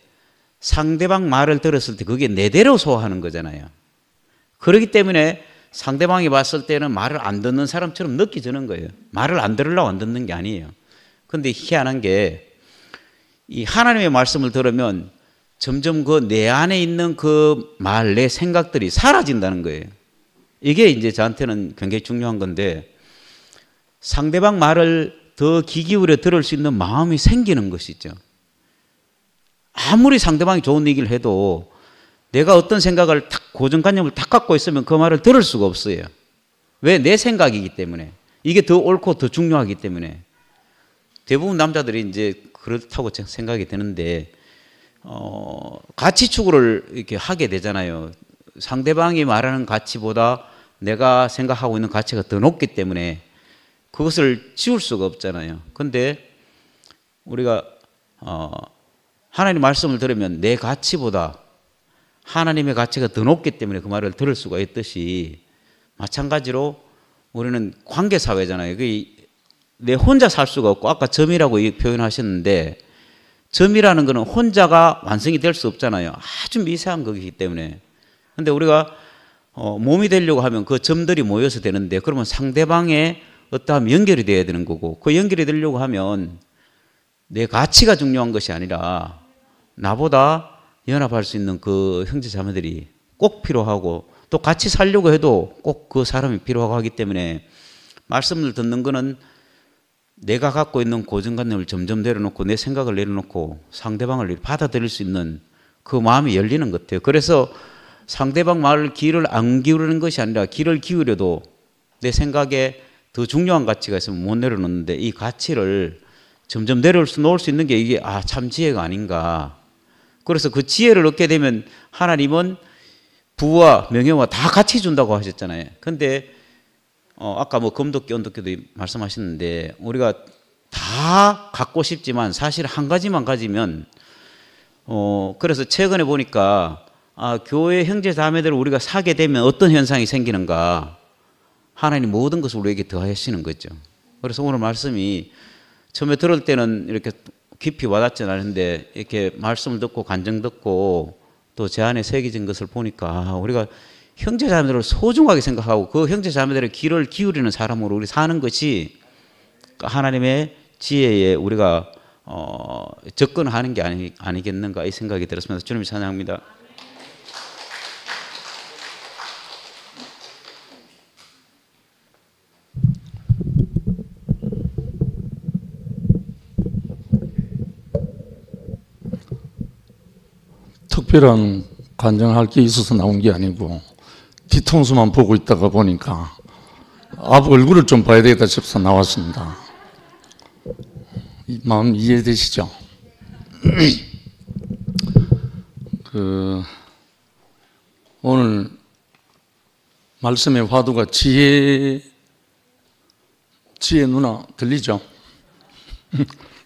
상대방 말을 들었을 때 그게 내대로 소화하는 거잖아요. 그렇기 때문에 상대방이 봤을 때는 말을 안 듣는 사람처럼 느껴지는 거예요. 말을 안 들으려고 안 듣는 게 아니에요. 그런데 희한한 게 이 하나님의 말씀을 들으면 점점 그 내 안에 있는 그 말, 내 생각들이 사라진다는 거예요. 이게 이제 저한테는 굉장히 중요한 건데 상대방 말을 더 귀 기울여 들을 수 있는 마음이 생기는 것이죠. 아무리 상대방이 좋은 얘기를 해도 내가 어떤 생각을 고정관념을 딱 갖고 있으면 그 말을 들을 수가 없어요. 왜? 내 생각이기 때문에. 이게 더 옳고 더 중요하기 때문에. 대부분 남자들이 이제 그렇다고 생각이 되는데 가치 추구를 이렇게 하게 되잖아요. 상대방이 말하는 가치보다 내가 생각하고 있는 가치가 더 높기 때문에 그것을 지울 수가 없잖아요. 근데 우리가 하나님 말씀을 들으면 내 가치보다 하나님의 가치가 더 높기 때문에 그 말을 들을 수가 있듯이 마찬가지로 우리는 관계사회잖아요. 내 혼자 살 수가 없고 아까 점이라고 표현하셨는데 점이라는 것은 혼자가 완성이 될 수 없잖아요. 아주 미세한 거기 때문에. 근데 우리가 몸이 되려고 하면 그 점들이 모여서 되는데 그러면 상대방의 어떠한 연결이 돼야 되는 거고 그 연결이 되려고 하면 내 가치가 중요한 것이 아니라 나보다 연합할 수 있는 그 형제 자매들이 꼭 필요하고 또 같이 살려고 해도 꼭 그 사람이 필요하고 하기 때문에 말씀을 듣는 거는 내가 갖고 있는 고정관념을 점점 내려놓고 내 생각을 내려놓고 상대방을 받아들일 수 있는 그 마음이 열리는 것 같아요. 그래서 상대방 말을 귀를 안 기울이는 것이 아니라 귀를 기울여도 내 생각에 더 중요한 가치가 있으면 못 내려놓는데 이 가치를 점점 내려놓을 수 있는 게 이게 참 지혜가 아닌가. 그래서 그 지혜를 얻게 되면 하나님은 부와 명예와 다 같이 준다고 하셨잖아요. 근데 아까 뭐 금도끼, 언도끼도 말씀하셨는데 우리가 다 갖고 싶지만 사실 한 가지만 가지면 그래서 최근에 보니까 교회 형제 자매들을 우리가 사게 되면 어떤 현상이 생기는가. 하나님 모든 것을 우리에게 더하시는 거죠. 그래서 오늘 말씀이 처음에 들을 때는 이렇게 깊이 와닿지 않았는데 이렇게 말씀을 듣고 간증 듣고 또 제 안에 새겨진 것을 보니까 우리가 형제 자매들을 소중하게 생각하고 그 형제 자매들의 귀를 기울이는 사람으로 우리 사는 것이 하나님의 지혜에 우리가 접근하는 게 아니겠는가 이 생각이 들었습니다. 주님 찬양합니다. 특별한 간증할 게 있어서 나온 게 아니고 뒤통수만 보고 있다가 보니까 아버 얼굴을 좀 봐야 되겠다 싶어서 나왔습니다. 이 마음 이해되시죠? 오늘 말씀의 화두가 지혜 누나 들리죠?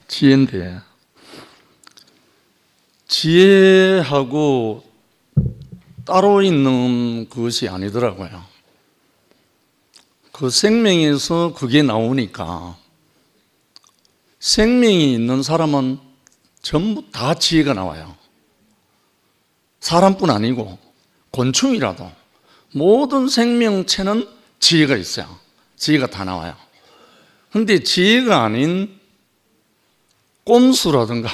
지혜인데 지혜하고 따로 있는 것이 아니더라고요. 그 생명에서 그게 나오니까 생명이 있는 사람은 전부 다 지혜가 나와요. 사람뿐 아니고 곤충이라도 모든 생명체는 지혜가 있어요. 지혜가 다 나와요. 그런데 지혜가 아닌 꼼수라든가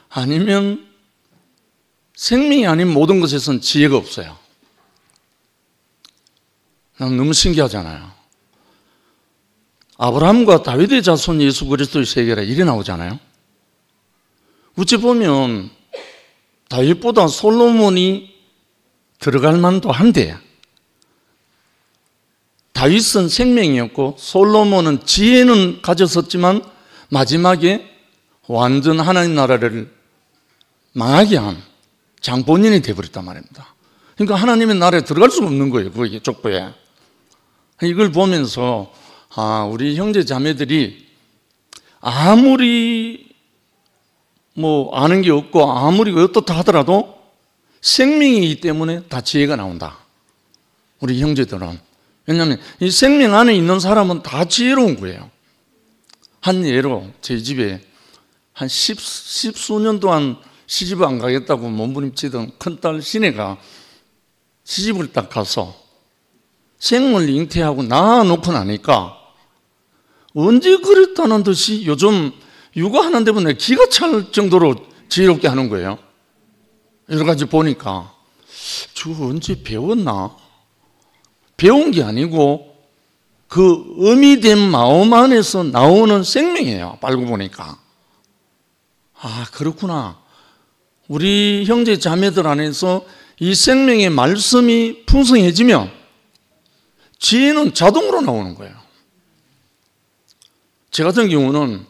아니면 생명이 아닌 모든 것에선 지혜가 없어요. 난 너무 신기하잖아요. 아브라함과 다윗의 자손 예수 그리스도의 세계라 이래 나오잖아요. 어찌 보면 다윗보다 솔로몬이 들어갈 만도 한데 다윗은 생명이었고 솔로몬은 지혜는 가졌었지만 마지막에 완전 하나님 나라를 망하게 한 장본인이 되어버렸단 말입니다. 그러니까 하나님의 나라에 들어갈 수가 없는 거예요. 그 족보에. 이걸 보면서 우리 형제 자매들이 아무리 뭐 아는 게 없고 아무리 어떻다 하더라도 생명이기 때문에 다 지혜가 나온다. 우리 형제들은. 왜냐하면 이 생명 안에 있는 사람은 다 지혜로운 거예요. 한 예로 제 집에 한 십수년 동안 시집을 안 가겠다고 몸부림치던 큰딸 신혜가 시집을 딱 가서 생물 잉태하고 낳아놓고 나니까 언제 그랬다는 듯이 요즘 육아하는 데 보면 기가 찰 정도로 지혜롭게 하는 거예요. 여러 가지 보니까 저 언제 배웠나? 배운 게 아니고 그 어미된 마음 안에서 나오는 생명이에요. 알고 보니까. 그렇구나. 우리 형제 자매들 안에서 이 생명의 말씀이 풍성해지면 지혜는 자동으로 나오는 거예요. 제 같은 경우는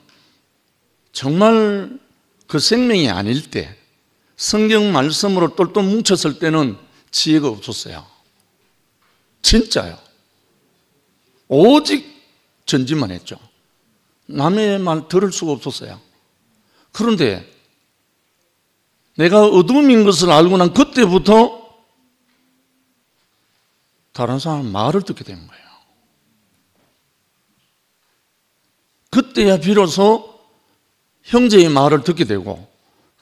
정말 그 생명이 아닐 때 성경 말씀으로 똘똘 뭉쳤을 때는 지혜가 없었어요. 진짜요. 오직 전지만 했죠. 남의 말 들을 수가 없었어요. 그런데 내가 어둠인 것을 알고 난 그때부터 다른 사람 말을 듣게 된 거예요. 그때야 비로소 형제의 말을 듣게 되고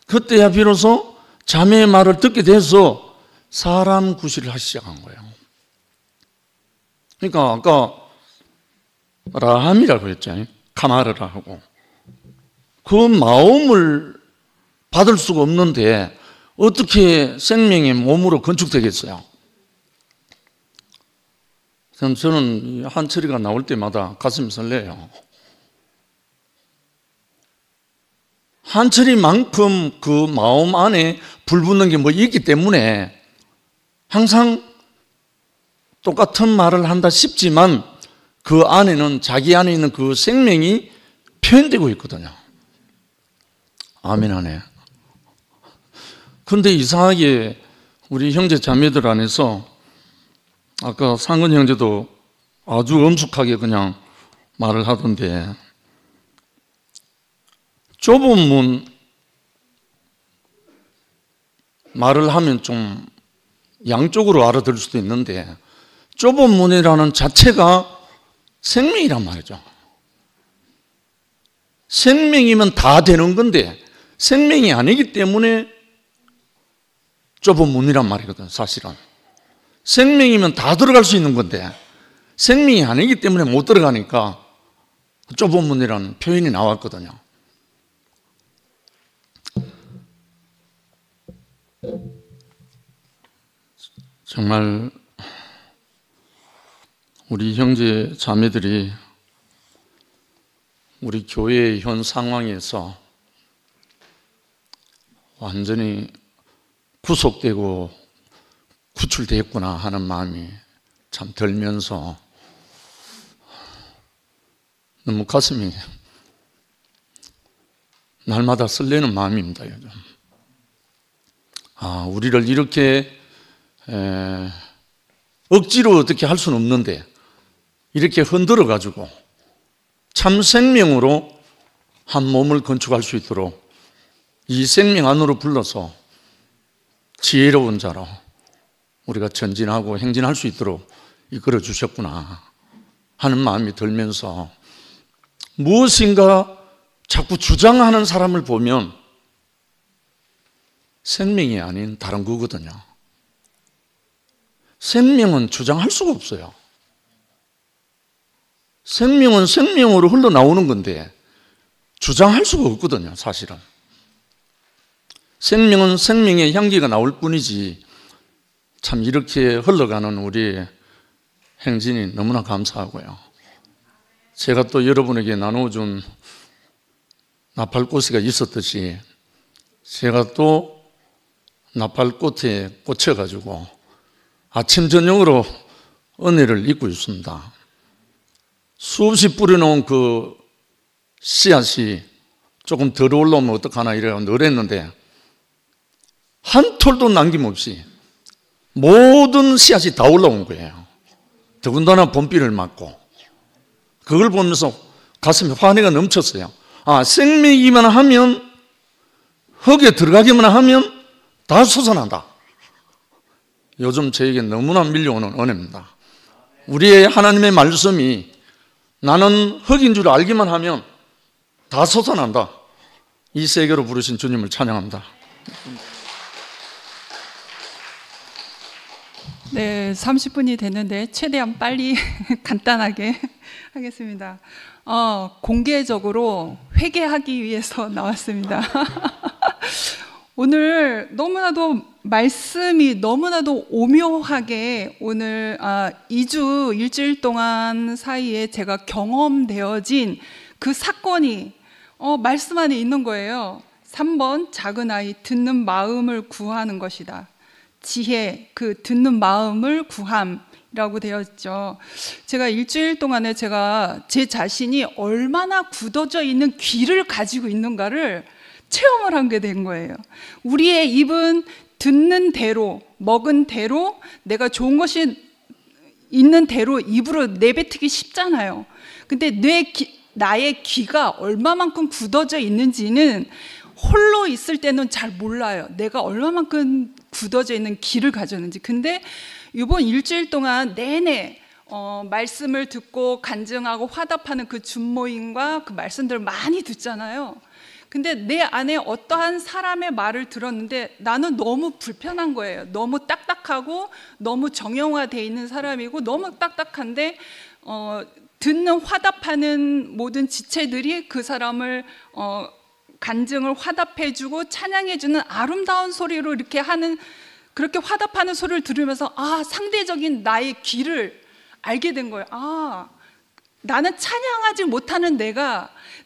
그때야 비로소 자매의 말을 듣게 돼서 사람 구실을 하기 시작한 거예요. 그러니까 아까 라함이라고 했잖아요. 카마르라 하고. 그 마음을 받을 수가 없는데 어떻게 생명의 몸으로 건축되겠어요? 저는 한철이가 나올 때마다 가슴이 설레요. 한철이만큼 그 마음 안에 불붙는 게 뭐 있기 때문에 항상 똑같은 말을 한다 싶지만 그 안에는 자기 안에 있는 그 생명이 표현되고 있거든요. 아멘 하네. 근데 이상하게 우리 형제 자매들 안에서 아까 상근 형제도 아주 엄숙하게 그냥 말을 하던데 좁은 문 말을 하면 좀 양쪽으로 알아들을 수도 있는데 좁은 문이라는 자체가 생명이란 말이죠. 생명이면 다 되는 건데 생명이 아니기 때문에 좁은 문이란 말이거든. 사실은 생명이면 다 들어갈 수 있는 건데 생명이 아니기 때문에 못 들어가니까 좁은 문이라는 표현이 나왔거든요. 정말 우리 형제 자매들이 우리 교회의 현 상황에서 완전히 구속되고 구출되었구나 하는 마음이 참 들면서 너무 가슴이 날마다 설레는 마음입니다. 요즘. 우리를 이렇게 억지로 어떻게 할 수는 없는데 이렇게 흔들어 가지고 참 생명으로 한 몸을 건축할 수 있도록 이 생명 안으로 불러서 지혜로운 자로 우리가 전진하고 행진할 수 있도록 이끌어 주셨구나 하는 마음이 들면서 무엇인가 자꾸 주장하는 사람을 보면 생명이 아닌 다른 거거든요. 생명은 주장할 수가 없어요. 생명은 생명으로 흘러나오는 건데 주장할 수가 없거든요. 사실은. 생명은 생명의 향기가 나올 뿐이지 참 이렇게 흘러가는 우리 행진이 너무나 감사하고요. 제가 또 여러분에게 나눠준 나팔꽃이가 있었듯이 제가 또 나팔꽃에 꽂혀가지고 아침 저녁으로 은혜를 입고 있습니다. 수없이 뿌려놓은 그 씨앗이 조금 덜 올라오면 어떡하나 이래서 늘 했는데 한 톨도 남김없이 모든 씨앗이 다 올라온 거예요. 더군다나 봄비를 맞고 그걸 보면서 가슴에 환희가 넘쳤어요. 아, 생명이기만 하면, 흙에 들어가기만 하면 다 솟아난다. 요즘 저에게 너무나 밀려오는 은혜입니다. 우리의 하나님의 말씀이 나는 흙인 줄 알기만 하면 다 솟아난다. 이 세계로 부르신 주님을 찬양합니다. 네, 30분이 됐는데 최대한 빨리 간단하게 하겠습니다. 공개적으로 회개하기 위해서 나왔습니다. 오늘 너무나도 말씀이 너무나도 오묘하게 오늘 2주 일주일 동안 사이에 제가 경험되어진 그 사건이 말씀 안에 있는 거예요. 3번 작은 아이 듣는 마음을 구하는 것이다. 지혜, 그 듣는 마음을 구함이라고 되어 있죠. 제가 일주일 동안에 제가 제 자신이 얼마나 굳어져 있는 귀를 가지고 있는가를 체험을 하게 된 거예요. 우리의 입은 듣는 대로, 먹은 대로, 내가 좋은 것이 있는 대로 입으로 내뱉기 쉽잖아요. 근데 나의 귀가 얼마만큼 굳어져 있는지는 홀로 있을 때는 잘 몰라요. 내가 얼마만큼 굳어져 있는 귀를 가졌는지. 근데 이번 일주일 동안 내내 말씀을 듣고 간증하고 화답하는 그 줌모임과 그 말씀들을 많이 듣잖아요. 근데 내 안에 어떠한 사람의 말을 들었는데 나는 너무 불편한 거예요. 너무 딱딱하고 너무 정형화되어 있는 사람이고 너무 딱딱한데 듣는 화답하는 모든 지체들이 그 사람을 간증을 화답해주고 찬양해주는 아름다운 소리로 이렇게 하는, 그렇게 화답하는 소리를 들으면서 상대적인 나의 귀를 알게 된 거예요. 나는 찬양하지 못하는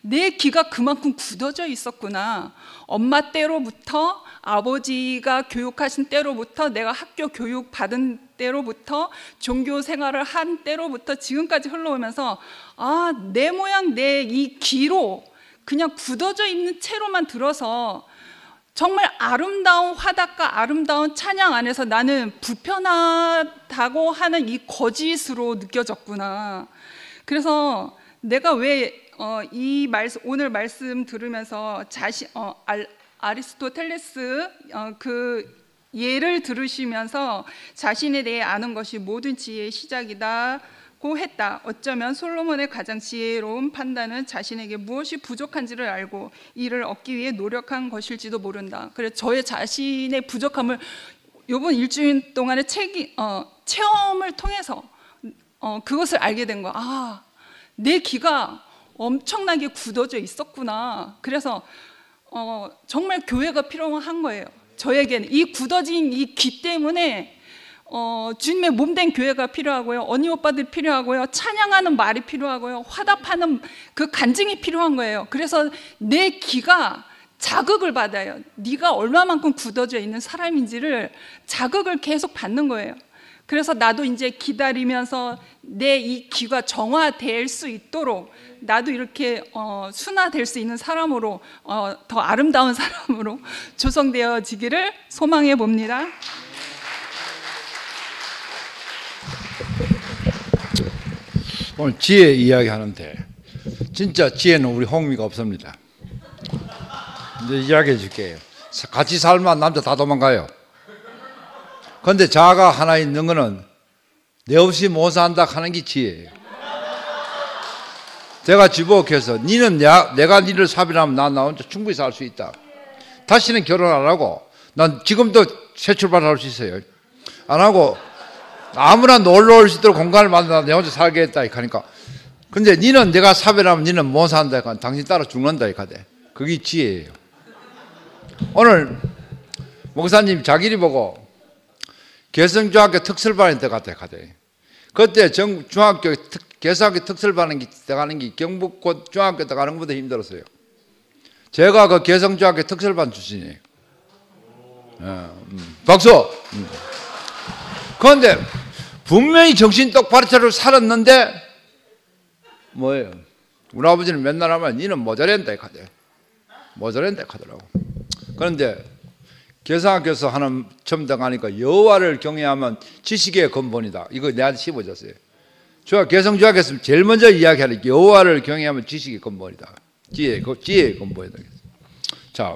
내 귀가 그만큼 굳어져 있었구나. 엄마 때로부터, 아버지가 교육하신 때로부터, 내가 학교 교육 받은 때로부터, 종교 생활을 한 때로부터 지금까지 흘러오면서 내 모양 내 이 귀로 그냥 굳어져 있는 채로만 들어서 정말 아름다운 화답과 아름다운 찬양 안에서 나는 불편하다고 하는 이 거짓으로 느껴졌구나. 그래서 내가 왜 오늘 말씀 들으면서 아리스토텔레스 그 예를 들으시면서 자신에 대해 아는 것이 모든 지혜의 시작이다고 했다. 어쩌면 솔로몬의 가장 지혜로운 판단은 자신에게 무엇이 부족한지를 알고 이를 얻기 위해 노력한 것일지도 모른다. 그래서 저의 자신의 부족함을 이번 일주일 동안의 체험을 통해서 그것을 알게 된 거야. 내 귀가 엄청나게 굳어져 있었구나. 그래서 정말 교회가 필요한 거예요. 저에게는 이 굳어진 이 귀 때문에 주님의 몸된 교회가 필요하고요, 언니 오빠들 필요하고요, 찬양하는 말이 필요하고요, 화답하는 그 간증이 필요한 거예요. 그래서 내 귀가 자극을 받아요. 네가 얼마만큼 굳어져 있는 사람인지를 자극을 계속 받는 거예요. 그래서 나도 이제 기다리면서 내 이 귀가 정화될 수 있도록 나도 이렇게 순화될 수 있는 사람으로, 더 아름다운 사람으로 조성되어지기를 소망해 봅니다. 오늘 지혜 이야기 하는데 진짜 지혜는 우리 홍미가 없습니다. 이제 이야기해 줄게요. 같이 살면 남자 다 도망가요. 근데 자아가 하나 있는 거는 내 없이 못 산다 하는 게 지혜예요. 제가 지복해서 니는 내가 니를 사별하면 나 혼자 충분히 살 수 있다. 다시는 결혼 안 하고 난 지금도 새 출발할 수 있어요. 안 하고 아무나 놀러 올 수 있도록 공간을 만들어 내 혼자 살겠다 하니까, 근데 니는 내가 사별하면 니는 못 산다 하니까 당신 따라 죽는다 하니까 그게 지혜예요. 오늘 목사님 자기리 보고 개성중학교 특설반에 들어갔대. 그때 중학교 개성학교 특설반에 들어가는 게 경북고 중학교 들어가는 것보다 힘들었어요. 제가 그 개성중학교 특설반 출신이에요. 박수. 그런데 분명히 정신 똑바로 차리고 살았는데 뭐예요? 우리 아버지는 맨날 하면 니는 모자란다 하더라고. 그런데 개성학교에서 하는 첨당하니까 여호와를 경외하면 지식의 근본이다. 이거 내한테 씹어줬어요. 제가 개성중학교에서 제일 먼저 이야기하는 여호와를 경외하면 지식의 근본이다. 지혜의 근본이다. 자,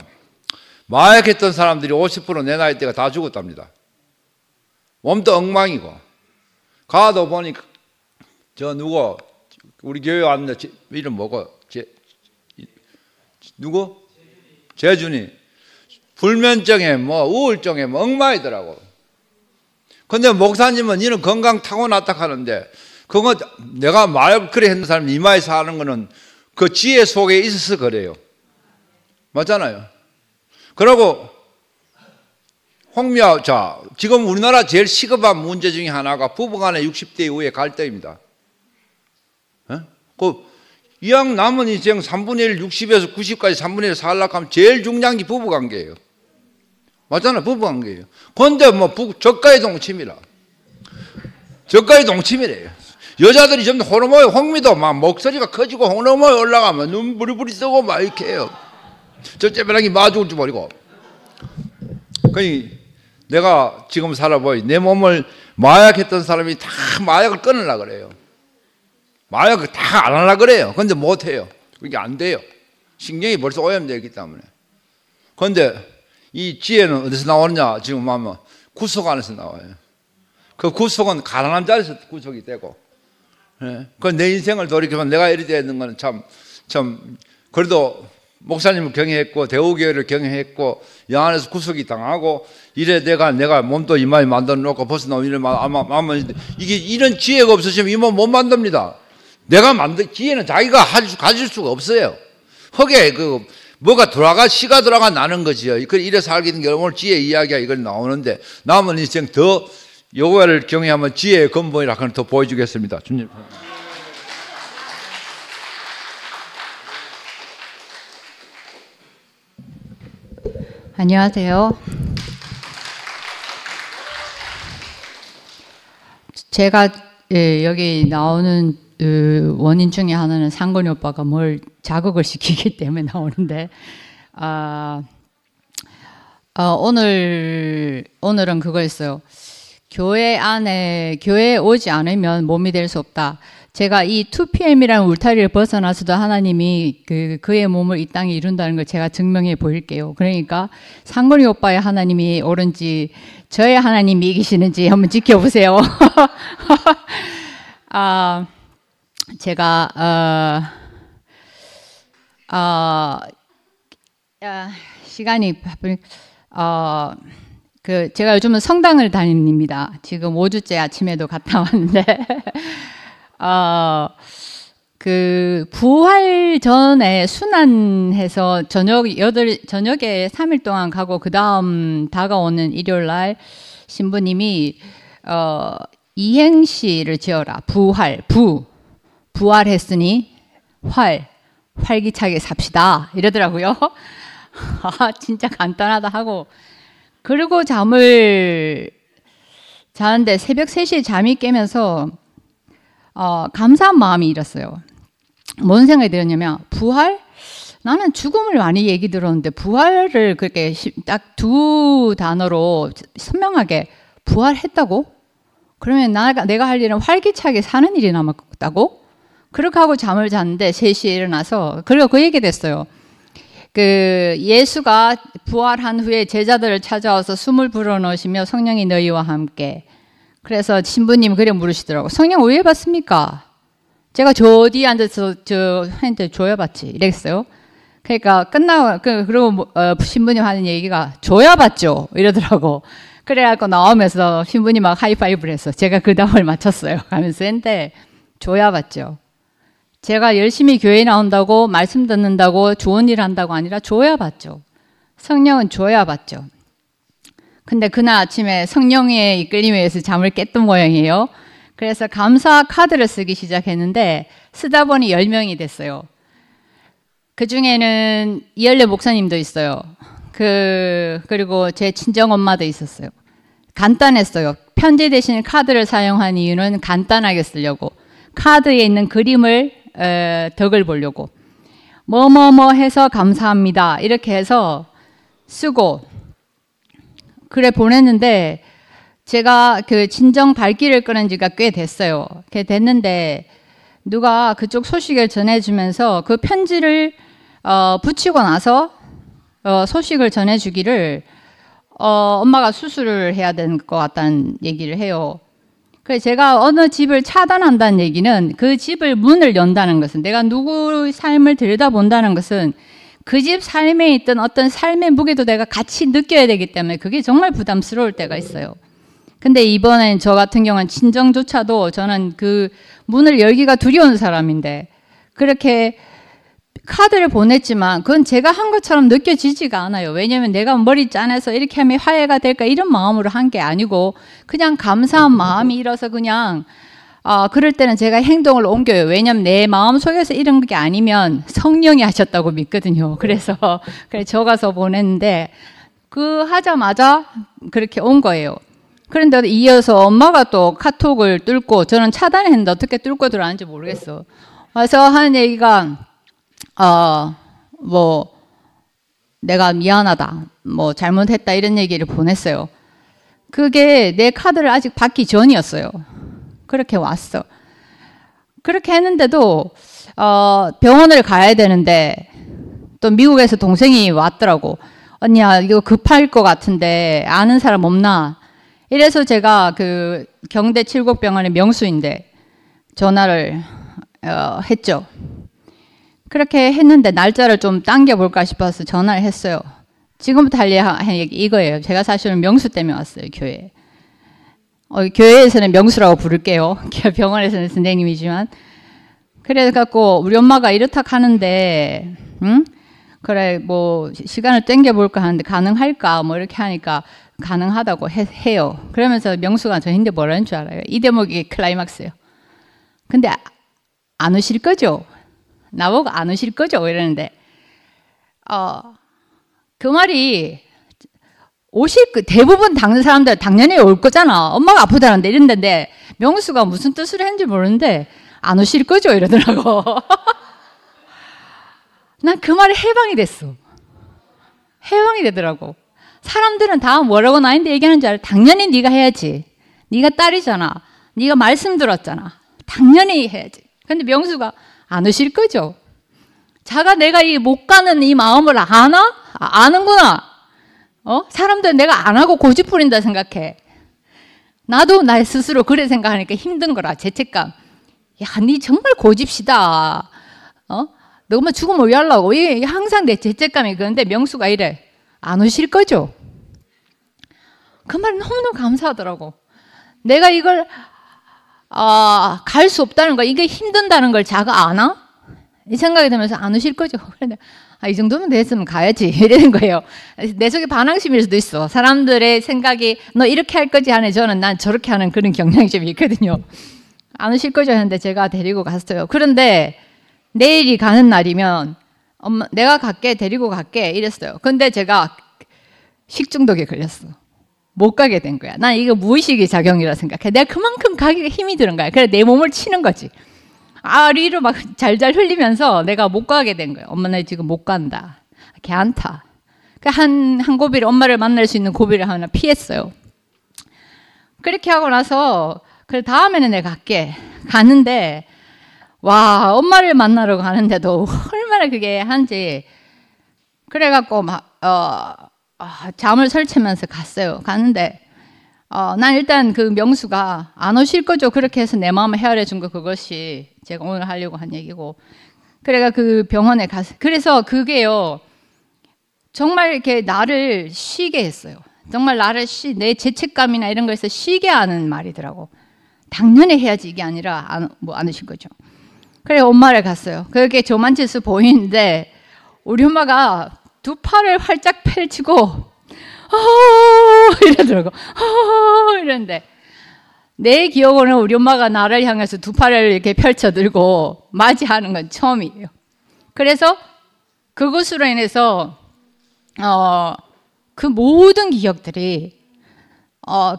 마약했던 사람들이 50% 내 나이 때가 다 죽었답니다. 몸도 엉망이고 가도 보니까 저 누구 우리 교회 왔는데 이름 뭐고 누구? 재준이 불면증에 뭐 우울증에 뭐 엉망이더라고. 근데 목사님은 이런 건강 타고났다 하는데 그거 내가 마약 그래 했는 사람이 이마에 사는 거는 그 지혜 속에 있어서 그래요. 맞잖아요. 그리고 홍미아, 자, 지금 우리나라 제일 시급한 문제 중에 하나가 부부간의 60대 이후의 갈등입니다. 이왕 남은 인생 3분의 1, 60에서 90까지 3분의 1 살려고 하면 제일 중요한 게 부부관계예요. 맞잖아요. 부부관계예요. 그런데 뭐 저가의 동침이라. 저가의 동침이래요. 여자들이 좀 호르몬, 홍미도 막 목소리가 커지고 호르몬이 올라가면 눈 부리부리 쓰고 막 이렇게 해요. 저째배랑이 마죽을 줄 모르고. 그러니 내가 지금 살아보니 내 몸을 마약했던 사람이 다 마약을 끊으려고 그래요. 마약을 다 안 하려고 그래요. 그런데 못해요. 그게 안 돼요. 신경이 벌써 오염되어 있기 때문에. 그런데 이 지혜는 어디서 나오느냐? 지금 하면 구속 안에서 나와요. 그 구속은 가난한 자리에서 구속이 되고. 그 내 인생을 돌이켜보면 내가 이리 되는 건 참 그래도 목사님을 경외했고 대우교회를 경외했고 영안에서 구속이 당하고 이래 내가 몸도 이마에 만들어 놓고 벌써 나오면 이게 이런 지혜가 없으시면 이 몸 못 만듭니다. 내가 만든 지혜는 자기가 가질 수가 없어요. 흙에 뭐가 돌아가 씨가 돌아가 나는 거지요. 이래 살게 된 게 오늘 지혜 이야기가 이걸 나오는데 남은 인생 더 여호와를 경외하면 지혜의 근본이라 하는 더 보여주겠습니다. 주님. 안녕하세요. 제가 여기 나오는 원인 중에 하나는 상건이 오빠가 뭘 자극을 시키기 때문에 나오는데 오늘은 그거였어요. 교회에 오지 않으면 몸이 될 수 없다. 제가 이 2PM이라는 울타리를 벗어나서도 하나님이 그의 몸을 이 땅에 이룬다는 걸 제가 증명해 보일게요. 그러니까 상건이 오빠의 하나님이 옳은지 저의 하나님이 이기시는지 한번 지켜보세요. 제가 시간이 바쁘니까 제가 요즘은 성당을 다닙니다. 지금 5주째 아침에도 갔다 왔는데 부활 전에 순환해서 저녁에 3일 동안 가고 그 다음 다가오는 일요일 날 신부님이 이행시를 지어라. 부활했으니 활기차게 삽시다 이러더라고요. 진짜 간단하다 하고 그리고 잠을 자는데 새벽 3시에 잠이 깨면서 감사한 마음이 일었어요. 뭔 생각이 들었냐면 부활? 나는 죽음을 많이 얘기 들었는데 부활을 그렇게 딱 2 단어로 선명하게 부활했다고? 그러면 내가 할 일은 활기차게 사는 일이 남았다고? 그렇게 하고 잠을 잤는데 3시에 일어나서 그리고 그 얘기 됐어요. 예수가 부활한 후에 제자들을 찾아와서 숨을 불어넣으시며 성령이 너희와 함께. 그래서 신부님 그래 물으시더라고. 성령 왜 받습니까? 제가 저 뒤에 앉아서 저한테 줘야 받지 이랬어요. 그러니까 그리고 신부님 하는 얘기가 줘야 받죠 이러더라고. 그래갖고 나오면서 신부님 막 하이파이브를 했어. 제가 그 답을 맞췄어요. 하면서 했는데 줘야 받죠. 제가 열심히 교회 나온다고 말씀 듣는다고 좋은 일 한다고 아니라 줘야 받죠. 성령은 줘야 받죠. 근데 그날 아침에 성령의 이끌림에 의해서 잠을 깼던 모양이에요. 그래서 감사 카드를 쓰기 시작했는데 쓰다 보니 10명이 됐어요. 그 중에는 이열래 목사님도 있어요. 그리고 제 친정 엄마도 있었어요. 간단했어요. 편지 대신 카드를 사용한 이유는 간단하게 쓰려고. 카드에 있는 그림을 덕을 보려고. 뭐뭐뭐 해서 감사합니다. 이렇게 해서 쓰고 그래 보냈는데 제가 그 친정 발길을 끄는 지가 꽤 됐어요. 꽤 됐는데 누가 그쪽 소식을 전해주면서 그 편지를 붙이고 나서 소식을 전해주기를 엄마가 수술을 해야 되는 것 같다는 얘기를 해요. 그래서 제가 어느 집을 차단한다는 얘기는 그 집을 문을 연다는 것은 내가 누구의 삶을 들여다본다는 것은 그 집 삶에 있던 어떤 삶의 무게도 내가 같이 느껴야 되기 때문에 그게 정말 부담스러울 때가 있어요. 근데 이번엔 저 같은 경우는 친정조차도 저는 그 문을 열기가 두려운 사람인데 그렇게 카드를 보냈지만 그건 제가 한 것처럼 느껴지지가 않아요. 왜냐하면 내가 머리 짜내서 이렇게 하면 화해가 될까 이런 마음으로 한 게 아니고 그냥 감사한 마음이 일어서 그냥 그럴 때는 제가 행동을 옮겨요. 왜냐하면 내 마음속에서 이런 게 아니면 성령이 하셨다고 믿거든요. 그래서 적어서 보냈는데 그 하자마자 그렇게 온 거예요. 그런데 이어서 엄마가 또 카톡을 뚫고 저는 차단했는데 어떻게 뚫고 들어왔는지 모르겠어. 와서 하는 얘기가 뭐 내가 미안하다, 뭐 잘못했다 이런 얘기를 보냈어요. 그게 내 카드를 아직 받기 전이었어요. 그렇게 왔어. 그렇게 했는데도 병원을 가야 되는데 또 미국에서 동생이 왔더라고. 언니야 이거 급할 것 같은데 아는 사람 없나? 이래서 제가 그 경대 칠곡병원의 명수인데 전화를 했죠. 그렇게 했는데 날짜를 좀 당겨볼까 싶어서 전화를 했어요. 지금부터 할 얘기 이거예요. 제가 사실은 명수 때문에 왔어요. 교회에. 교회에서는 명수라고 부를게요. 병원에서는 선생님이지만. 그래갖고 우리 엄마가 이렇다 하는데 그래 뭐 시간을 당겨볼까 하는데 가능할까 뭐 이렇게 하니까 가능하다고 해요. 그러면서 명수가 저한테 뭐라는 줄 알아요? 이 대목이 클라이막스예요. 근데 안 오실 거죠? 나보고 안 오실 거죠? 이러는데 그 말이 대부분 당는 사람들 당연히 올 거잖아. 엄마가 아프다는데 이런데 명수가 무슨 뜻을 했는지 모르는데 안 오실 거죠? 이러더라고. 난 그 말에 해방이 됐어. 해방이 되더라고. 사람들은 다 뭐라고 나한테 얘기하는 줄 알아. 당연히 네가 해야지. 네가 딸이잖아. 네가 말씀 들었잖아. 당연히 해야지. 근데 명수가 안 오실 거죠? 자가 내가 이 못 가는 이 마음을 아나? 아는구나. 사람들은 내가 안 하고 고집 부린다 생각해. 나도 나 스스로 그래 생각하니까 힘든 거라. 죄책감. 야, 니 정말 고집시다. 너만 죽으면 왜 하려고? 항상 내 죄책감이 그런데 명수가 이래. 안 오실 거죠? 그 말이 너무너무 감사하더라고. 내가 이걸 갈 수 없다는 거, 이게 힘든다는 걸 자가 아나? 이 생각이 들면서 안 오실 거죠? 그런데 이 정도면 됐으면 가야지 이러는 거예요. 내 속에 반항심일 수도 있어. 사람들의 생각이 너 이렇게 할 거지 하네. 저는 난 저렇게 하는 그런 경향이 좀 있거든요. 안 오실 거죠? 했는데 제가 데리고 갔어요. 그런데 내일이 가는 날이면 엄마 내가 갈게, 데리고 갈게 이랬어요. 근데 제가 식중독에 걸렸어. 못 가게 된 거야. 난 이거 무의식의 작용이라 생각해. 내가 그만큼 가기가 힘이 드는 거야. 그래 내 몸을 치는 거지. 아리로 막 잘잘 흘리면서 내가 못 가게 된 거야. 엄마 나 지금 못 간다. 괜찮다. 한 고비를 엄마를 만날 수 있는 고비를 하나 피했어요. 그렇게 하고 나서 그래 다음에는 내가 갈게. 가는데 와 엄마를 만나러 가는데도 얼마나 그게 한지 그래갖고 막 잠을 설치면서 갔어요. 갔는데 난 일단 그 명수가 안 오실 거죠. 그렇게 해서 내 마음을 헤아려 준 거 그것이 제가 오늘 하려고 한 얘기고 그래가 그 병원에 가서 그래서 그게요 정말 이렇게 나를 쉬게 했어요. 정말 나를 내 죄책감이나 이런 거에서 쉬게 하는 말이더라고. 당연히 해야지 이게 아니라 안 오실 거죠. 그래 엄마를 갔어요. 그게 조만치수 보이는데 우리 엄마가 두 팔을 활짝 펼치고 이러더라고. 이러는데 내 기억으로는 우리 엄마가 나를 향해서 두 팔을 이렇게 펼쳐 들고 맞이하는 건 처음이에요. 그래서 그것으로 인해서 그 모든 기억들이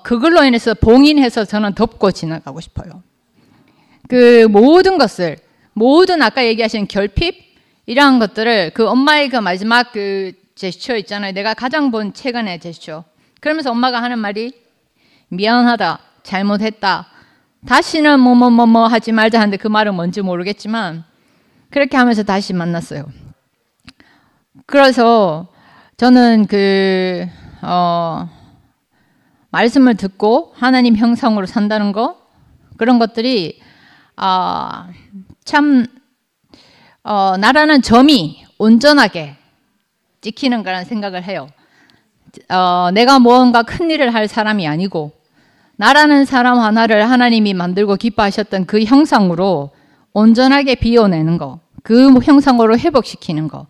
그걸로 인해서 봉인해서 저는 덮고 지나가고 싶어요. 그 모든 것을, 모든 아까 얘기하신 결핍 이러한 것들을 그 엄마의 그 마지막 그 제스처 있잖아요. 내가 가장 본 최근의 제스처. 그러면서 엄마가 하는 말이 미안하다, 잘못했다, 다시는 뭐 하지 말자 하는데 그 말은 뭔지 모르겠지만 그렇게 하면서 다시 만났어요. 그래서 저는 그 말씀을 듣고 하나님 형상으로 산다는 거, 그런 것들이 참 나라는 점이 온전하게 찍히는 거라는 생각을 해요. 내가 무언가 큰 일을 할 사람이 아니고 나라는 사람 하나를 하나님이 만들고 기뻐하셨던 그 형상으로 온전하게 비워내는 거, 그 형상으로 회복시키는 거,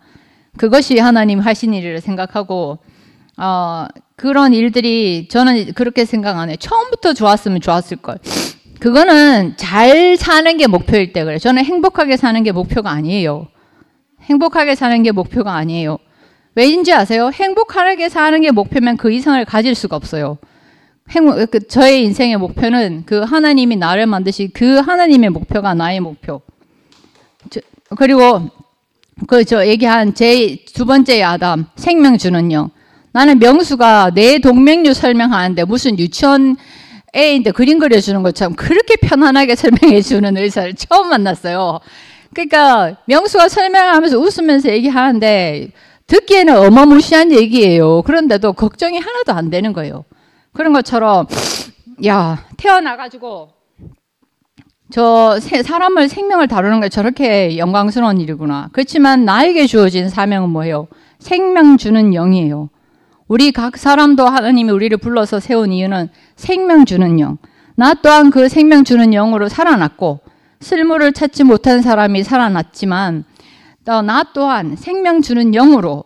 그것이 하나님 하신 일이라 생각하고 그런 일들이 저는 그렇게 생각 안 해요. 처음부터 좋았으면 좋았을 걸. 그거는 잘 사는 게 목표일 때 그래요. 저는 행복하게 사는 게 목표가 아니에요. 행복하게 사는 게 목표가 아니에요. 왜인지 아세요? 행복하게 사는 게 목표면 그 이상을 가질 수가 없어요. 저의 인생의 목표는 그 하나님이 나를 만드신 그 하나님의 목표가 나의 목표. 그리고 저 얘기한 제 두 번째 아담, 생명 주는 영. 나는 명수가 내 동맥류 설명하는데 무슨 유치원 애인데 그림 그려주는 것처럼 그렇게 편안하게 설명해 주는 의사를 처음 만났어요. 그러니까 명수가 설명하면서 웃으면서 얘기하는데 듣기에는 어마무시한 얘기예요. 그런데도 걱정이 하나도 안 되는 거예요. 그런 것처럼 야, 태어나가지고 저 사람을 생명을 다루는 게 저렇게 영광스러운 일이구나. 그렇지만 나에게 주어진 사명은 뭐예요? 생명 주는 영이에요. 우리 각 사람도 하나님이 우리를 불러서 세운 이유는 생명 주는 영. 나 또한 그 생명 주는 영으로 살아났고 쓸모를 찾지 못한 사람이 살아났지만 나 또한 생명 주는 영으로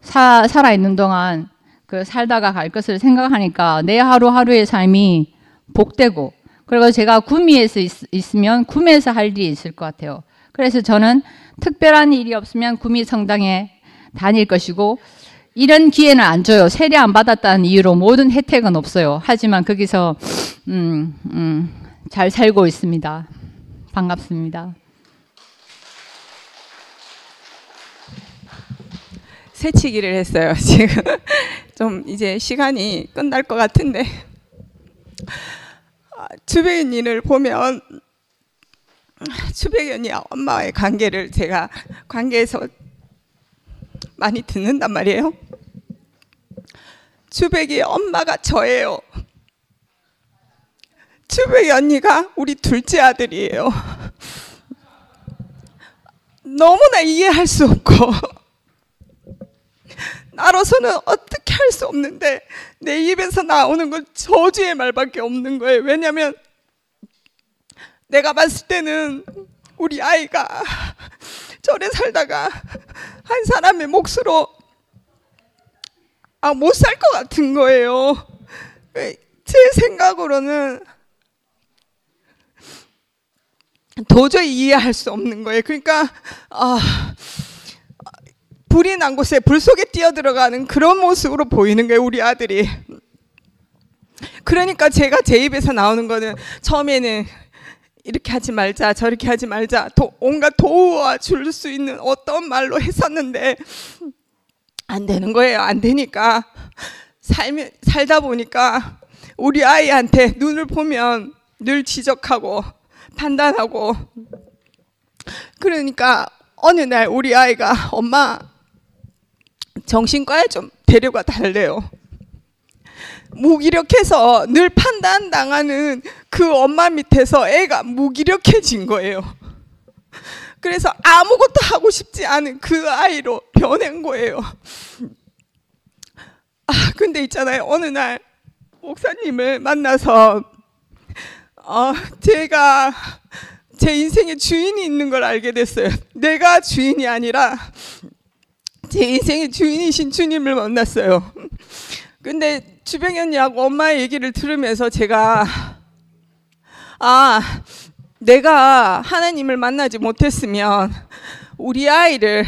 살아있는 동안 그 살다가 갈 것을 생각하니까 내 하루하루의 삶이 복되고, 그리고 제가 구미에서 있으면 구미에서 할 일이 있을 것 같아요. 그래서 저는 특별한 일이 없으면 구미 성당에 다닐 것이고, 이런 기회는 안 줘요. 세례 안 받았다는 이유로 모든 혜택은 없어요. 하지만 거기서 잘 살고 있습니다. 반갑습니다. 새치기를 했어요. 지금 좀 이제 시간이 끝날 것 같은데, 주백이 언니를 보면 주백이 언니 엄마와의 관계를 제가 관계에서 많이 듣는단 말이에요. 주백이 엄마가 저예요. 주백이 언니가 우리 둘째 아들이에요. 너무나 이해할 수 없고 나로서는 어떻게 할 수 없는데 내 입에서 나오는 건 저주의 말밖에 없는 거예요. 왜냐하면 내가 봤을 때는 우리 아이가 절에 살다가 한 사람의 몫으로 못 살 것 같은 거예요. 제 생각으로는 도저히 이해할 수 없는 거예요. 그러니까 불이 난 곳에 불 속에 뛰어들어가는 그런 모습으로 보이는 거예요, 우리 아들이. 그러니까 제가 제 입에서 나오는 거는 처음에는 이렇게 하지 말자, 저렇게 하지 말자, 온갖 도와줄 수 있는 어떤 말로 했었는데 안 되는 거예요. 안 되니까 살다 보니까 우리 아이한테 눈을 보면 늘 지적하고 판단하고, 그러니까 어느 날 우리 아이가 엄마 정신과에 좀 데려가 달래요. 무기력해서 늘 판단당하는 그 엄마 밑에서 애가 무기력해진 거예요. 그래서 아무것도 하고 싶지 않은 그 아이로 변한 거예요. 근데 있잖아요, 어느 날 목사님을 만나서 제가 제 인생에 주인이 있는 걸 알게 됐어요. 내가 주인이 아니라 제 인생의 주인이신 주님을 만났어요. 근데 주병 언니하고 엄마의 얘기를 들으면서 제가 내가 하나님을 만나지 못했으면 우리 아이를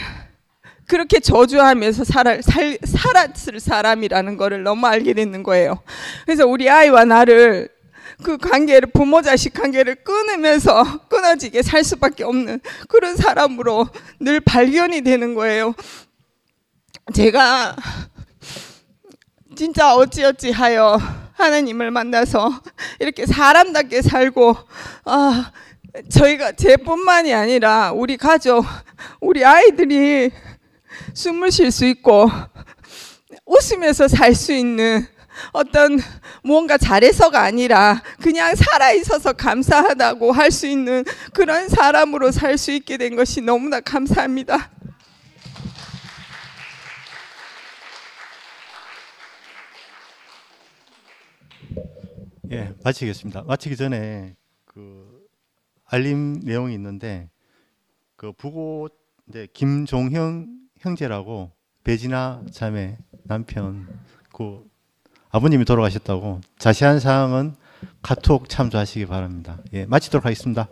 그렇게 저주하면서 살았을 사람이라는 거를 너무 알게 되는 거예요. 그래서 우리 아이와 나를 그 관계를, 부모 자식 관계를 끊으면서 끊어지게 살 수밖에 없는 그런 사람으로 늘 발견이 되는 거예요. 제가 진짜 어찌어찌하여 하나님을 만나서 이렇게 사람답게 살고, 저희가 제뿐만이 아니라 우리 가족, 우리 아이들이 숨을 쉴 수 있고 웃으면서 살 수 있는 어떤 무언가 잘해서가 아니라 그냥 살아있어서 감사하다고 할 수 있는 그런 사람으로 살 수 있게 된 것이 너무나 감사합니다. 예, 마치겠습니다. 마치기 전에 그 알림 내용이 있는데, 그 부고 이제 김종형 형제라고 배진아 자매 남편, 그 아버님이 돌아가셨다고, 자세한 사항은 카톡 참조하시기 바랍니다. 예, 마치도록 하겠습니다.